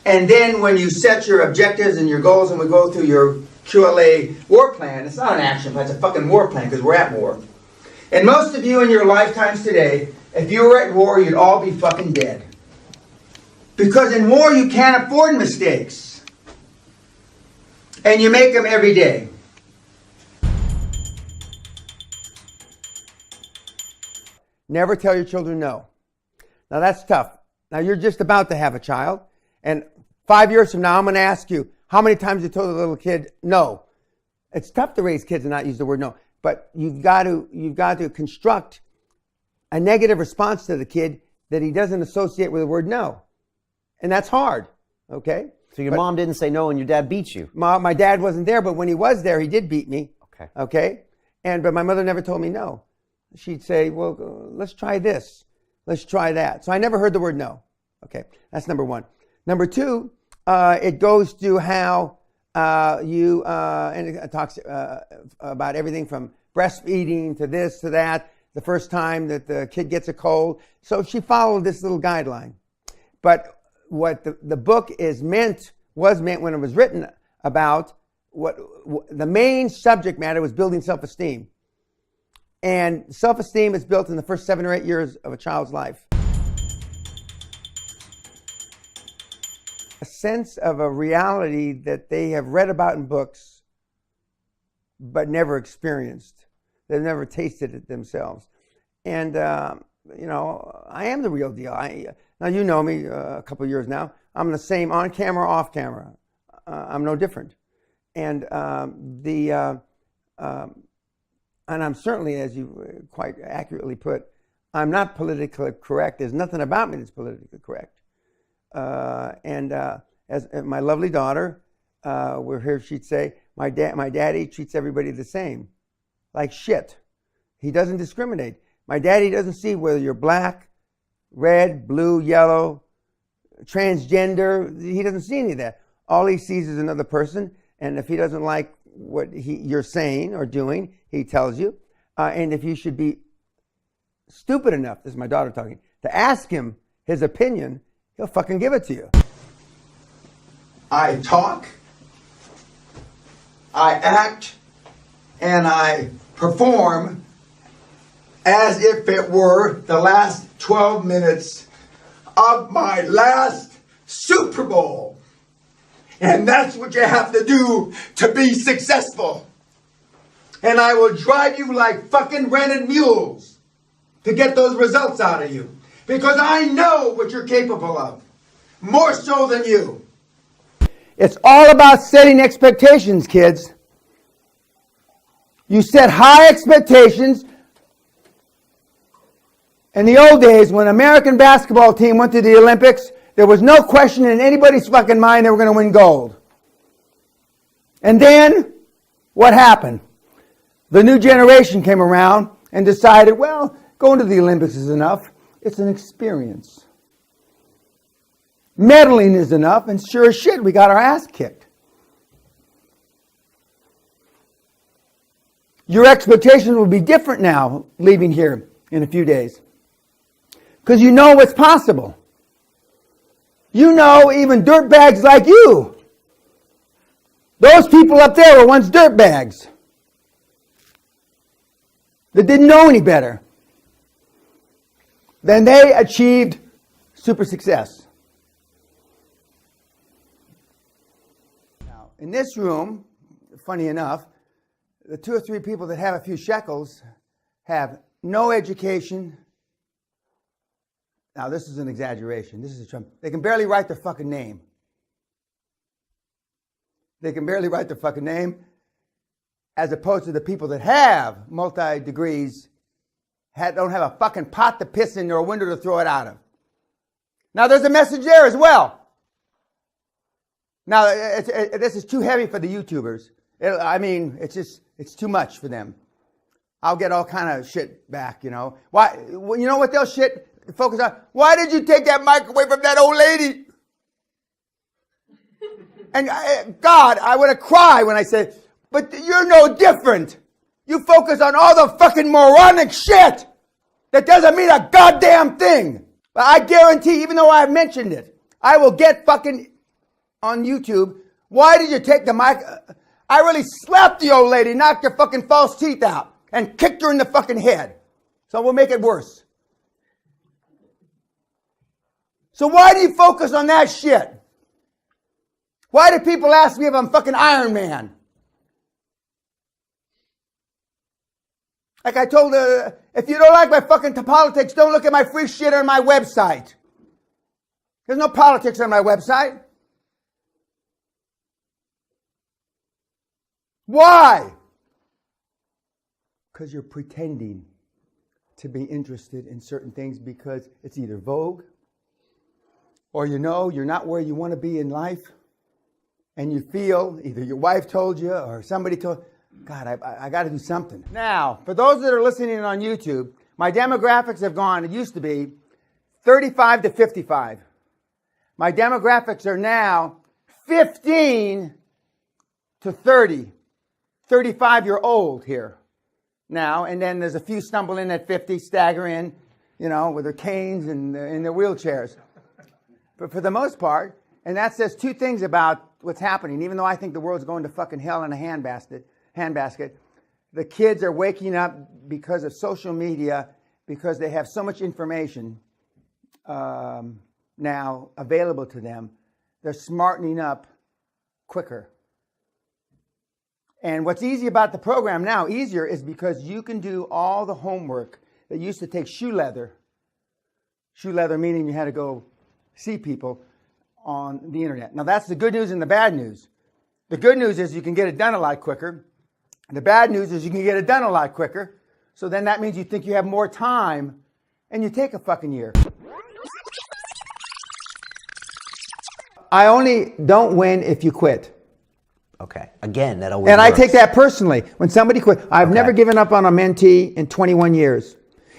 And then when you set your objectives and your goals and we go through your QLA war plan, it's not an action plan, it's a fucking war plan because we're at war. And most of you in your lifetimes today, if you were at war, you'd all be fucking dead. Because in war you can't afford mistakes. And you make them every day. Never tell your children no. Now that's tough. Now you're just about to have a child, and 5 years from now I'm going to ask you, how many times you told a little kid no? It's tough to raise kids and not use the word no, but you've got to construct a negative response to the kid that he doesn't associate with the word no. And that's hard, okay? So your mom didn't say no and your dad beat you. My dad wasn't there, but when he was there, he did beat me. Okay. Okay? But my mother never told me no. She'd say, well, let's try this. Let's try that. So I never heard the word no. Okay, that's number one. Number two, it goes to how and it talks about everything from breastfeeding to this to that, the first time that the kid gets a cold. So she followed this little guideline. But what the book was meant when it was written about, what the main subject matter was building self-esteem. And self-esteem is built in the first 7 or 8 years of a child's life. A sense of a reality that they have read about in books, but never experienced. They've never tasted it themselves. And, I am the real deal. Now, you know me a couple of years now. I'm the same on camera, off camera. I'm no different. And and I'm certainly, as you quite accurately put, I'm not politically correct. There's nothing about me that's politically correct. As my lovely daughter, we're here, she'd say, my daddy treats everybody the same, like shit. He doesn't discriminate. My daddy doesn't see whether you're black, red, blue, yellow, transgender. He doesn't see any of that. All he sees is another person, and if he doesn't like what you're saying or doing, he tells you. And if you should be stupid enough, this is my daughter talking, to ask him his opinion, he'll fucking give it to you. I talk, I act, and I perform as if it were the last 12 minutes of my last Super Bowl. And that's what you have to do to be successful. And I will drive you like fucking rented mules to get those results out of you. Because I know what you're capable of. More so than you. It's all about setting expectations, kids. You set high expectations In the old days, when an American basketball team went to the Olympics, there was no question in anybody's fucking mind they were going to win gold. And then, what happened? The new generation came around and decided, well, going to the Olympics is enough. It's an experience. Medaling is enough, and sure as shit, we got our ass kicked. Your expectations will be different now, leaving here in a few days. Because you know what's possible. You know even dirtbags like you. Those people up there were once dirtbags that didn't know any better. Then they achieved super success. Now, in this room, funny enough, the 2 or 3 people that have a few shekels have no education. Now, this is an exaggeration. This is a Trump. They can barely write their fucking name. They can barely write their fucking name, as opposed to the people that have multi-degrees, don't have a fucking pot to piss in or a window to throw it out of. Now, there's a message there as well. Now, this is too heavy for the YouTubers. It's too much for them. I'll get all kind of shit back, you know. Why? You know what they'll shit focus on? Why did you take that mic away from that old lady? And God, I would have cried when I said, but you're no different. You focus on all the fucking moronic shit that doesn't mean a goddamn thing. But I guarantee, even though I've mentioned it, I will get fucking on YouTube. Why did you take the mic? I really slapped the old lady, knocked her fucking false teeth out, and kicked her in the fucking head. So we'll make it worse. So why do you focus on that shit? Why do people ask me if I'm fucking Iron Man? Like I told if you don't like my fucking politics, don't look at my free shit on my website. There's no politics on my website. Why? Because you're pretending to be interested in certain things because it's either vogue or you know you're not where you want to be in life and you feel either your wife told you or somebody told, God, I got to do something. Now, for those that are listening on YouTube, my demographics have gone, it used to be 35 to 55. My demographics are now 15 to 30. 35-year-old here now, and then there's a few stumble in at 50, stagger in, you know, with their canes and in their wheelchairs. But for the most part, and that says 2 things about what's happening, even though I think the world's going to fucking hell in a handbasket, the kids are waking up because of social media, because they have so much information now available to them. They're smartening up quicker. And what's easy about the program now, easier, is because you can do all the homework that used to take shoe leather. Shoe leather meaning you had to go see people on the internet. Now that's the good news and the bad news. The good news is you can get it done a lot quicker. The bad news is you can get it done a lot quicker. So then that means you think you have more time and you take a fucking year. I only don't win if you quit. Okay. Again, that always And works. I take that personally. When somebody quit, I've never given up on a mentee in 21 years.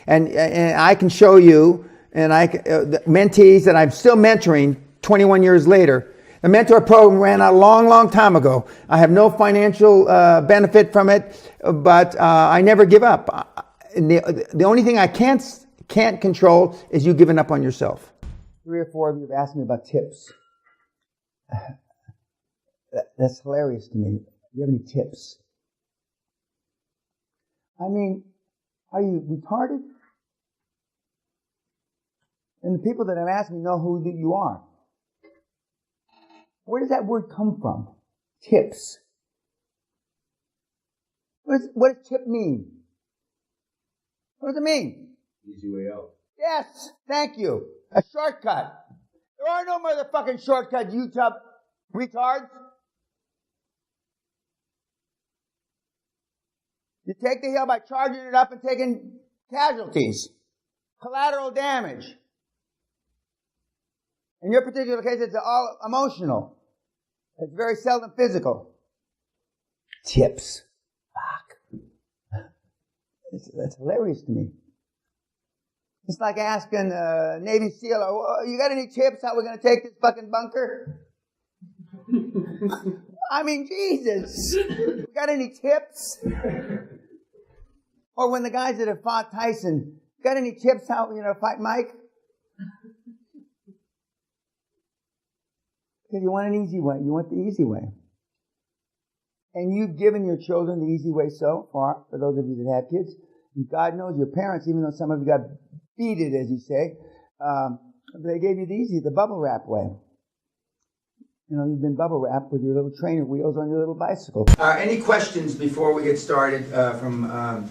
And I can show you, and the mentees that I'm still mentoring 21 years later. The mentor program ran out a long, long time ago. I have no financial benefit from it, but I never give up. The only thing I can't control is you giving up on yourself. 3 or 4 of you have asked me about tips. That's hilarious to me. Do you have any tips? I mean, are you retarded? And the people that have asked me know who you are. Where does that word come from? Tips. What does tip mean? What does it mean? Easy way out. Yes, thank you. A shortcut. There are no motherfucking shortcut, YouTube retards. You take the hill by charging it up and taking casualties. collateral damage. In your particular case, it's all emotional. It's very seldom physical. Tips. Fuck. That's hilarious to me. It's like asking a Navy SEAL, oh, you got any tips how we're going to take this fucking bunker? I mean, Jesus. You got any tips? Or when the guys that have fought Tyson, got any tips how, fight Mike? Because you want an easy way. You want the easy way. And you've given your children the easy way so far, for those of you that have kids. And God knows your parents, even though some of you got beated, as you say, they gave you the bubble wrap way. You've been bubble wrapped with your little trainer wheels on your little bicycle. Any questions before we get started from,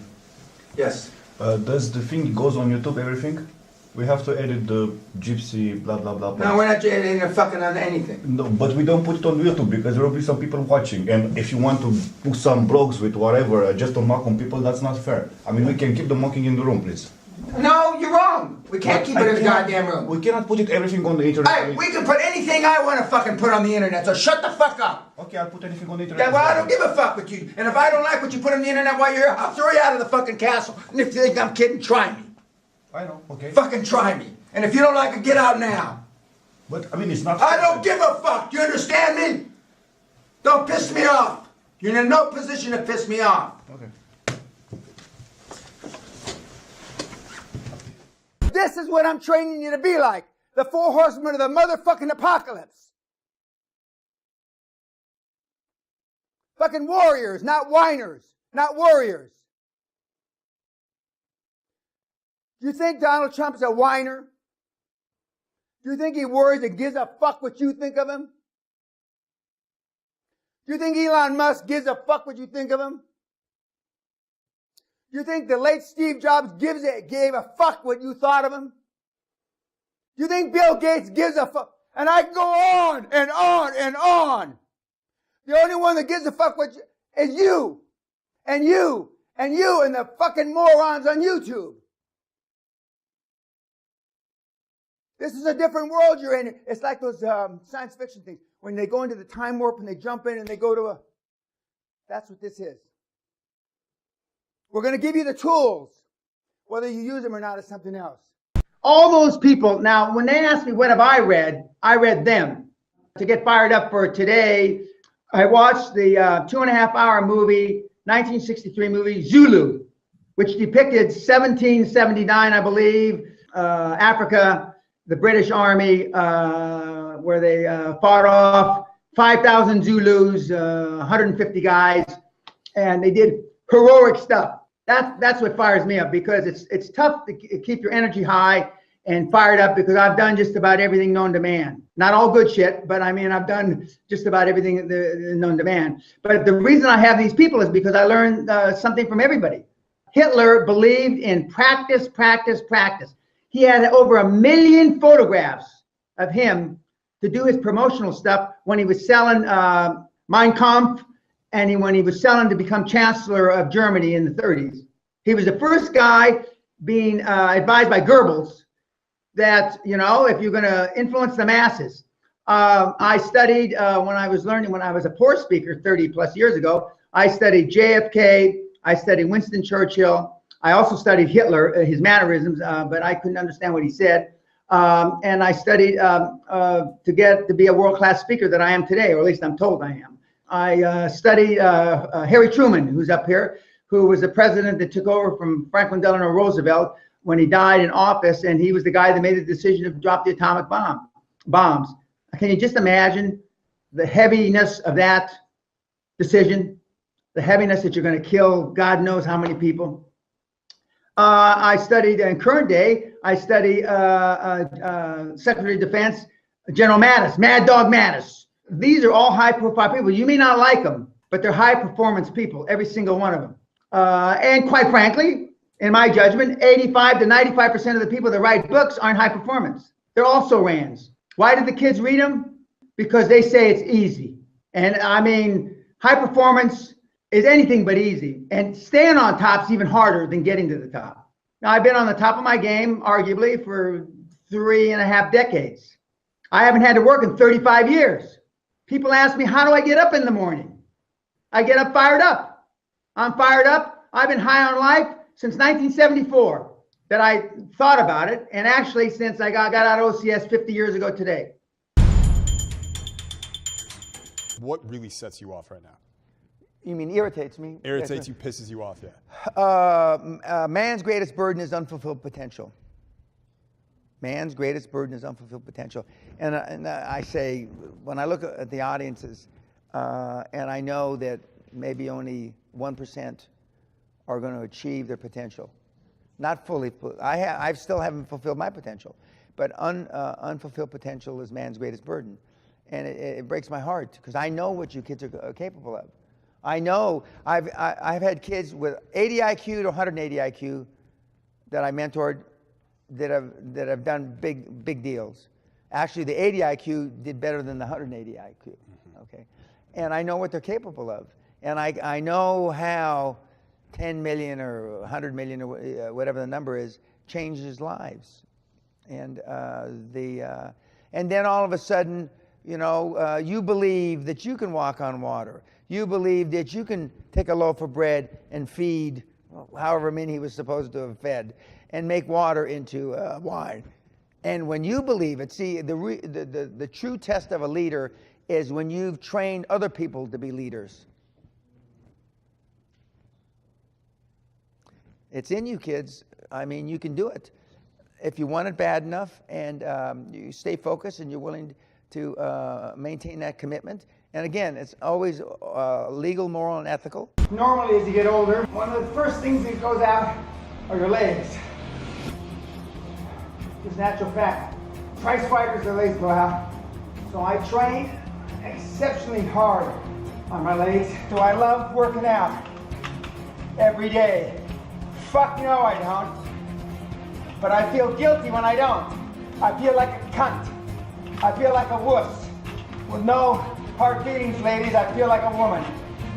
yes? Does the thing goes on YouTube, everything? We have to edit the gypsy, blah, blah, blah. No, we're not editing fucking on anything. No, but we don't put it on YouTube because there will be some people watching. And if you want to put some blogs with whatever, just to mock on people, that's not fair. I mean, we can keep the mocking in the room, please. No, you're wrong. We can't keep it in the goddamn room. We cannot put everything on the internet. Hey, we can put anything I want to fucking put on the internet, so shut the fuck up. Okay, I'll put anything on the internet. Yeah, well, I don't give a fuck with you. And if I don't like what you put on the internet while you're here, I'll throw you out of the fucking castle. And if you think I'm kidding, try me. I know, okay. Fucking try me. And if you don't like it, get out now. But, I mean, it's not... I don't give a fuck. You understand me? Don't piss me off. You're in no position to piss me off. Okay. This is what I'm training you to be like. The 4 horsemen of the motherfucking apocalypse. Fucking warriors, not whiners, not warriors. Do you think Donald Trump's a whiner? Do you think he worries and gives a fuck what you think of him? Do you think Elon Musk gives a fuck what you think of him? Do you think the late Steve Jobs gave a fuck what you thought of him? Do you think Bill Gates gives a fuck? And I can go on and on and on. The only one that gives a fuck is you. And you. And you and the fucking morons on YouTube. This is a different world you're in. It's like those science fiction things. When they go into the time warp and they jump in and they go to a... That's what this is. We're going to give you the tools. Whether you use them or not is something else. All those people, now when they ask me what have I read them. To get fired up for today, I watched the 2.5-hour movie, 1963 movie, Zulu, which depicted 1779, I believe, Africa, the British Army, where they fought off 5,000 Zulus, 150 guys, and they did heroic stuff. That's what fires me up, because it's tough to keep your energy high and fired up, because I've done just about everything known to man. Not all good shit, but I mean, I've done just about everything known to man. But the reason I have these people is because I learned something from everybody. Hitler believed in practice, practice, practice. He had over 1 million photographs of him to do his promotional stuff when he was selling Mein Kampf, and when he was selling to become Chancellor of Germany in the 30s. He was the first guy being advised by Goebbels that, if you're going to influence the masses. I studied when I was a poor speaker 30 plus years ago, I studied JFK, I studied Winston Churchill, I also studied Hitler, his mannerisms, but I couldn't understand what he said. And I studied to get to be a world-class speaker that I am today, or at least I'm told I am. I studied Harry Truman, who's up here, who was the president that took over from Franklin Delano Roosevelt when he died in office, and he was the guy that made the decision to drop the atomic bombs. Can you just imagine the heaviness of that decision? The heaviness that you're going to kill God knows how many people. I studied, in current day, I study Secretary of Defense, General Mattis, Mad Dog Mattis. These are all high-profile people. You may not like them, but they're high-performance people, every single one of them. And quite frankly, in my judgment, 85 to 95% of the people that write books aren't high performance. They're also Rands. Why do the kids read them? Because they say it's easy. And I mean, high performance is anything but easy. And staying on top is even harder than getting to the top. Now, I've been on the top of my game, arguably, for 3.5 decades. I haven't had to work in 35 years. People ask me, how do I get up in the morning? I get up fired up. I'm fired up. I've been high on life since 1974 that I thought about it, and actually since I got out of OCS 50 years ago today. What really sets you off right now? You mean irritates me? Irritates you, pisses you off, yeah. Man's greatest burden is unfulfilled potential. Man's greatest burden is unfulfilled potential. And I say, when I look at the audiences, and I know that maybe only 1% are going to achieve their potential. Not fully. I still haven't fulfilled my potential. But unfulfilled potential is man's greatest burden. And it breaks my heart, because I know what you kids are capable of. I know I've had kids with 80 IQ to 180 IQ that I mentored that have done big deals. Actually, the 80 IQ did better than the 180 IQ. Okay, and I know what they're capable of, and I know how 10 million or 100 million or whatever the number is changes lives, and then all of a sudden, you believe that you can walk on water. You believe that you can take a loaf of bread and feed however many he was supposed to have fed, and make water into wine. And when you believe it, see, the true test of a leader is when you've trained other people to be leaders. It's in you, kids. I mean, you can do it if you want it bad enough, and you stay focused and you're willing to maintain that commitment. And again, it's always legal, moral, and ethical. Normally, as you get older, one of the first things that goes out are your legs. It's natural fact. Prize fighters, their legs go out. So I train exceptionally hard on my legs. So I love working out every day. Fuck no, I don't. But I feel guilty when I don't. I feel like a cunt. I feel like a wuss. With no hard feelings, ladies, I feel like a woman.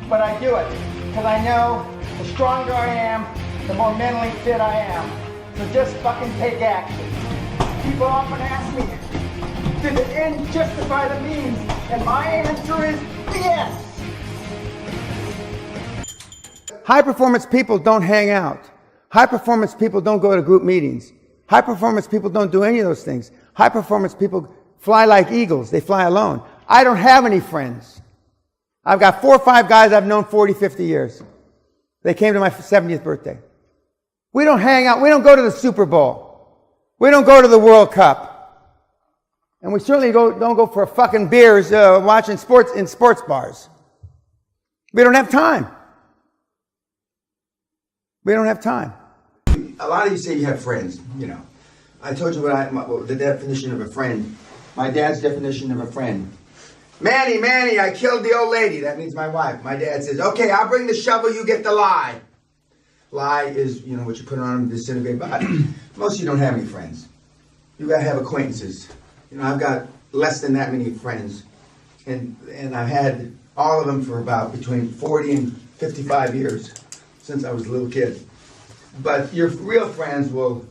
But I do it because I know the stronger I am, the more mentally fit I am. So just fucking take action. People often ask me, did the end justify the means? And my answer is yes. High performance people don't hang out. High performance people don't go to group meetings. High performance people don't do any of those things. High performance people fly like eagles. They fly alone. I don't have any friends. I've got 4 or 5 guys I've known 40, 50 years. They came to my 70th birthday. We don't hang out. We don't go to the Super Bowl. We don't go to the World Cup. And we certainly don't go for fucking beers watching sports in sports bars. We don't have time. We don't have time. A lot of you say you have friends, I told you what the definition of a friend. My dad's definition of a friend. Manny, I killed the old lady. That means my wife. My dad says, okay, I'll bring the shovel, you get the lye. Lye is, what you put on to disintegrate body. Most of you don't have any friends. You gotta have acquaintances. I've got less than that many friends. And I've had all of them for about between 40 and 55 years since I was a little kid. But your real friends will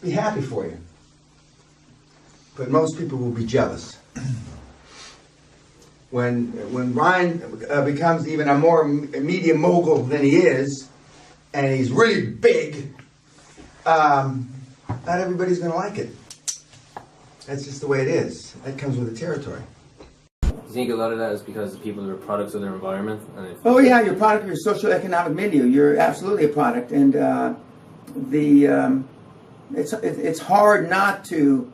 be happy for you. But most people will be jealous. When Ryan becomes even a more media mogul than he is, and he's really big, not everybody's going to like it. That's just the way it is. That comes with the territory. Do you think a lot of that is because people are products of their environment? Oh yeah, you're a product of your socioeconomic milieu. You're absolutely a product, and it's hard not to.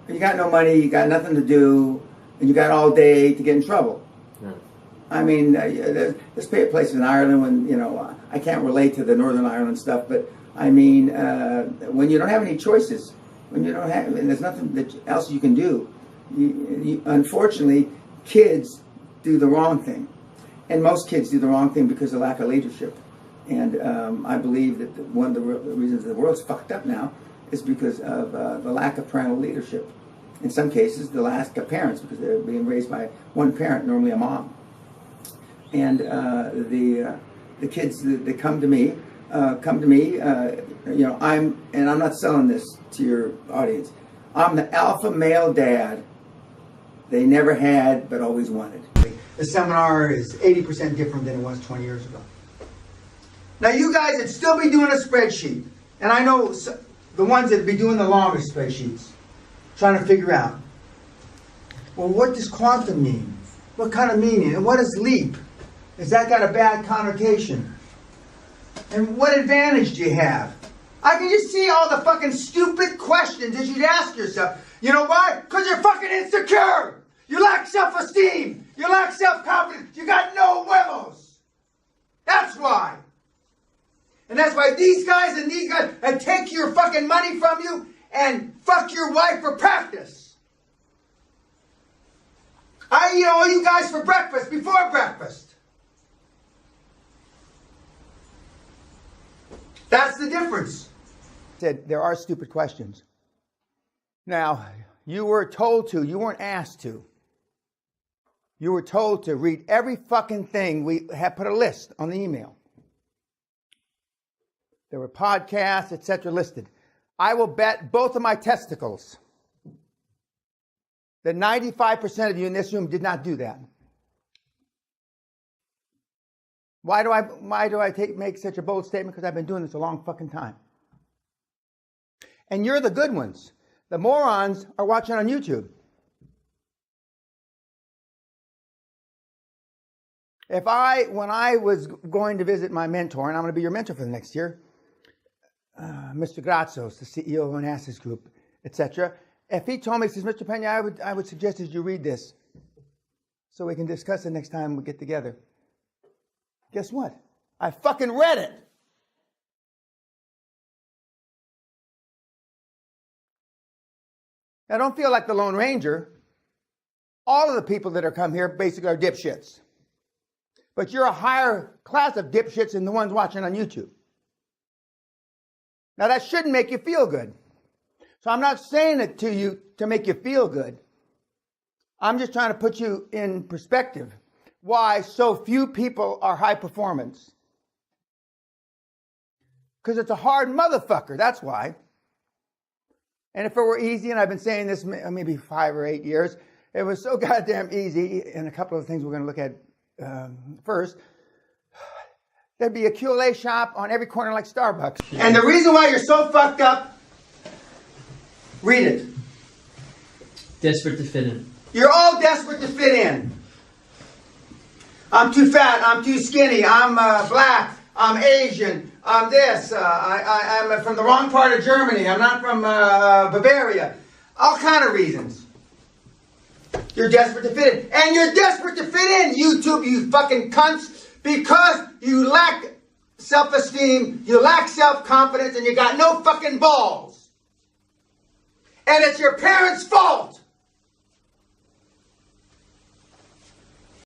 You got no money, you got nothing to do, and you got all day to get in trouble. Yeah. I mean, there's places in Ireland when I can't relate to the Northern Ireland stuff, but I mean, when you don't have any choices, when you don't have, and there's nothing else you can do. Unfortunately, kids do the wrong thing, and most kids do the wrong thing because of lack of leadership. And I believe that one of the reasons the world's fucked up now is because of the lack of parental leadership. In some cases, the lack of parents, because they're being raised by one parent, normally a mom. And the kids that come to me come to me. I'm not selling this to your audience. I'm the alpha male dad they never had but always wanted. The seminar is 80% different than it was 20 years ago. Now you guys would still be doing a spreadsheet, and I know the ones that would be doing the longest spreadsheets, trying to figure out, well, what does quantum mean? What kind of meaning? And what is leap? Has that got a bad connotation? And what advantage do you have? I can just see all the fucking stupid questions that you'd ask yourself. You know why? Because you're fucking insecure. You lack self-esteem. You lack self-confidence. You got no huevos. That's why. And that's why these guys and these guys take your fucking money from you and fuck your wife for practice. I eat all you guys for breakfast before breakfast. That's the difference. Said there are stupid questions. Now, you were told to, you weren't asked to. You were told to read every fucking thing. We have put a list on the email. There were podcasts, etc. listed. I will bet both of my testicles that 95% of you in this room did not do that. Why do I make such a bold statement? Because I've been doing this a long fucking time. And you're the good ones. The morons are watching on YouTube. When I was going to visit my mentor, and I'm going to be your mentor for the next year, Mr. Grazos, the CEO of Onassis Group, etc. If he told me, he says, Mr. Pena, I would suggest that you read this so we can discuss it next time we get together. Guess what? I fucking read it. Now, don't feel like the Lone Ranger. All of the people that are come here basically are dipshits. But you're a higher class of dipshits than the ones watching on YouTube. Now, that shouldn't make you feel good. So I'm not saying it to you to make you feel good. I'm just trying to put you in perspective. Why so few people are high performance? Because it's a hard motherfucker, that's why. And if it were easy, and I've been saying this maybe 5 or 8 years, it was so goddamn easy, and a couple of things we're going to look at first, there'd be a QLA shop on every corner like Starbucks. And the reason why you're so fucked up, read it. Desperate to fit in. You're all desperate to fit in. I'm too fat, I'm too skinny, I'm black, I'm Asian, I'm this, I'm from the wrong part of Germany, I'm not from Bavaria. All kind of reasons. You're desperate to fit in. And you're desperate to fit in, YouTube, you fucking cunts, because you lack self-esteem, you lack self-confidence, and you got no fucking balls. And it's your parents' fault.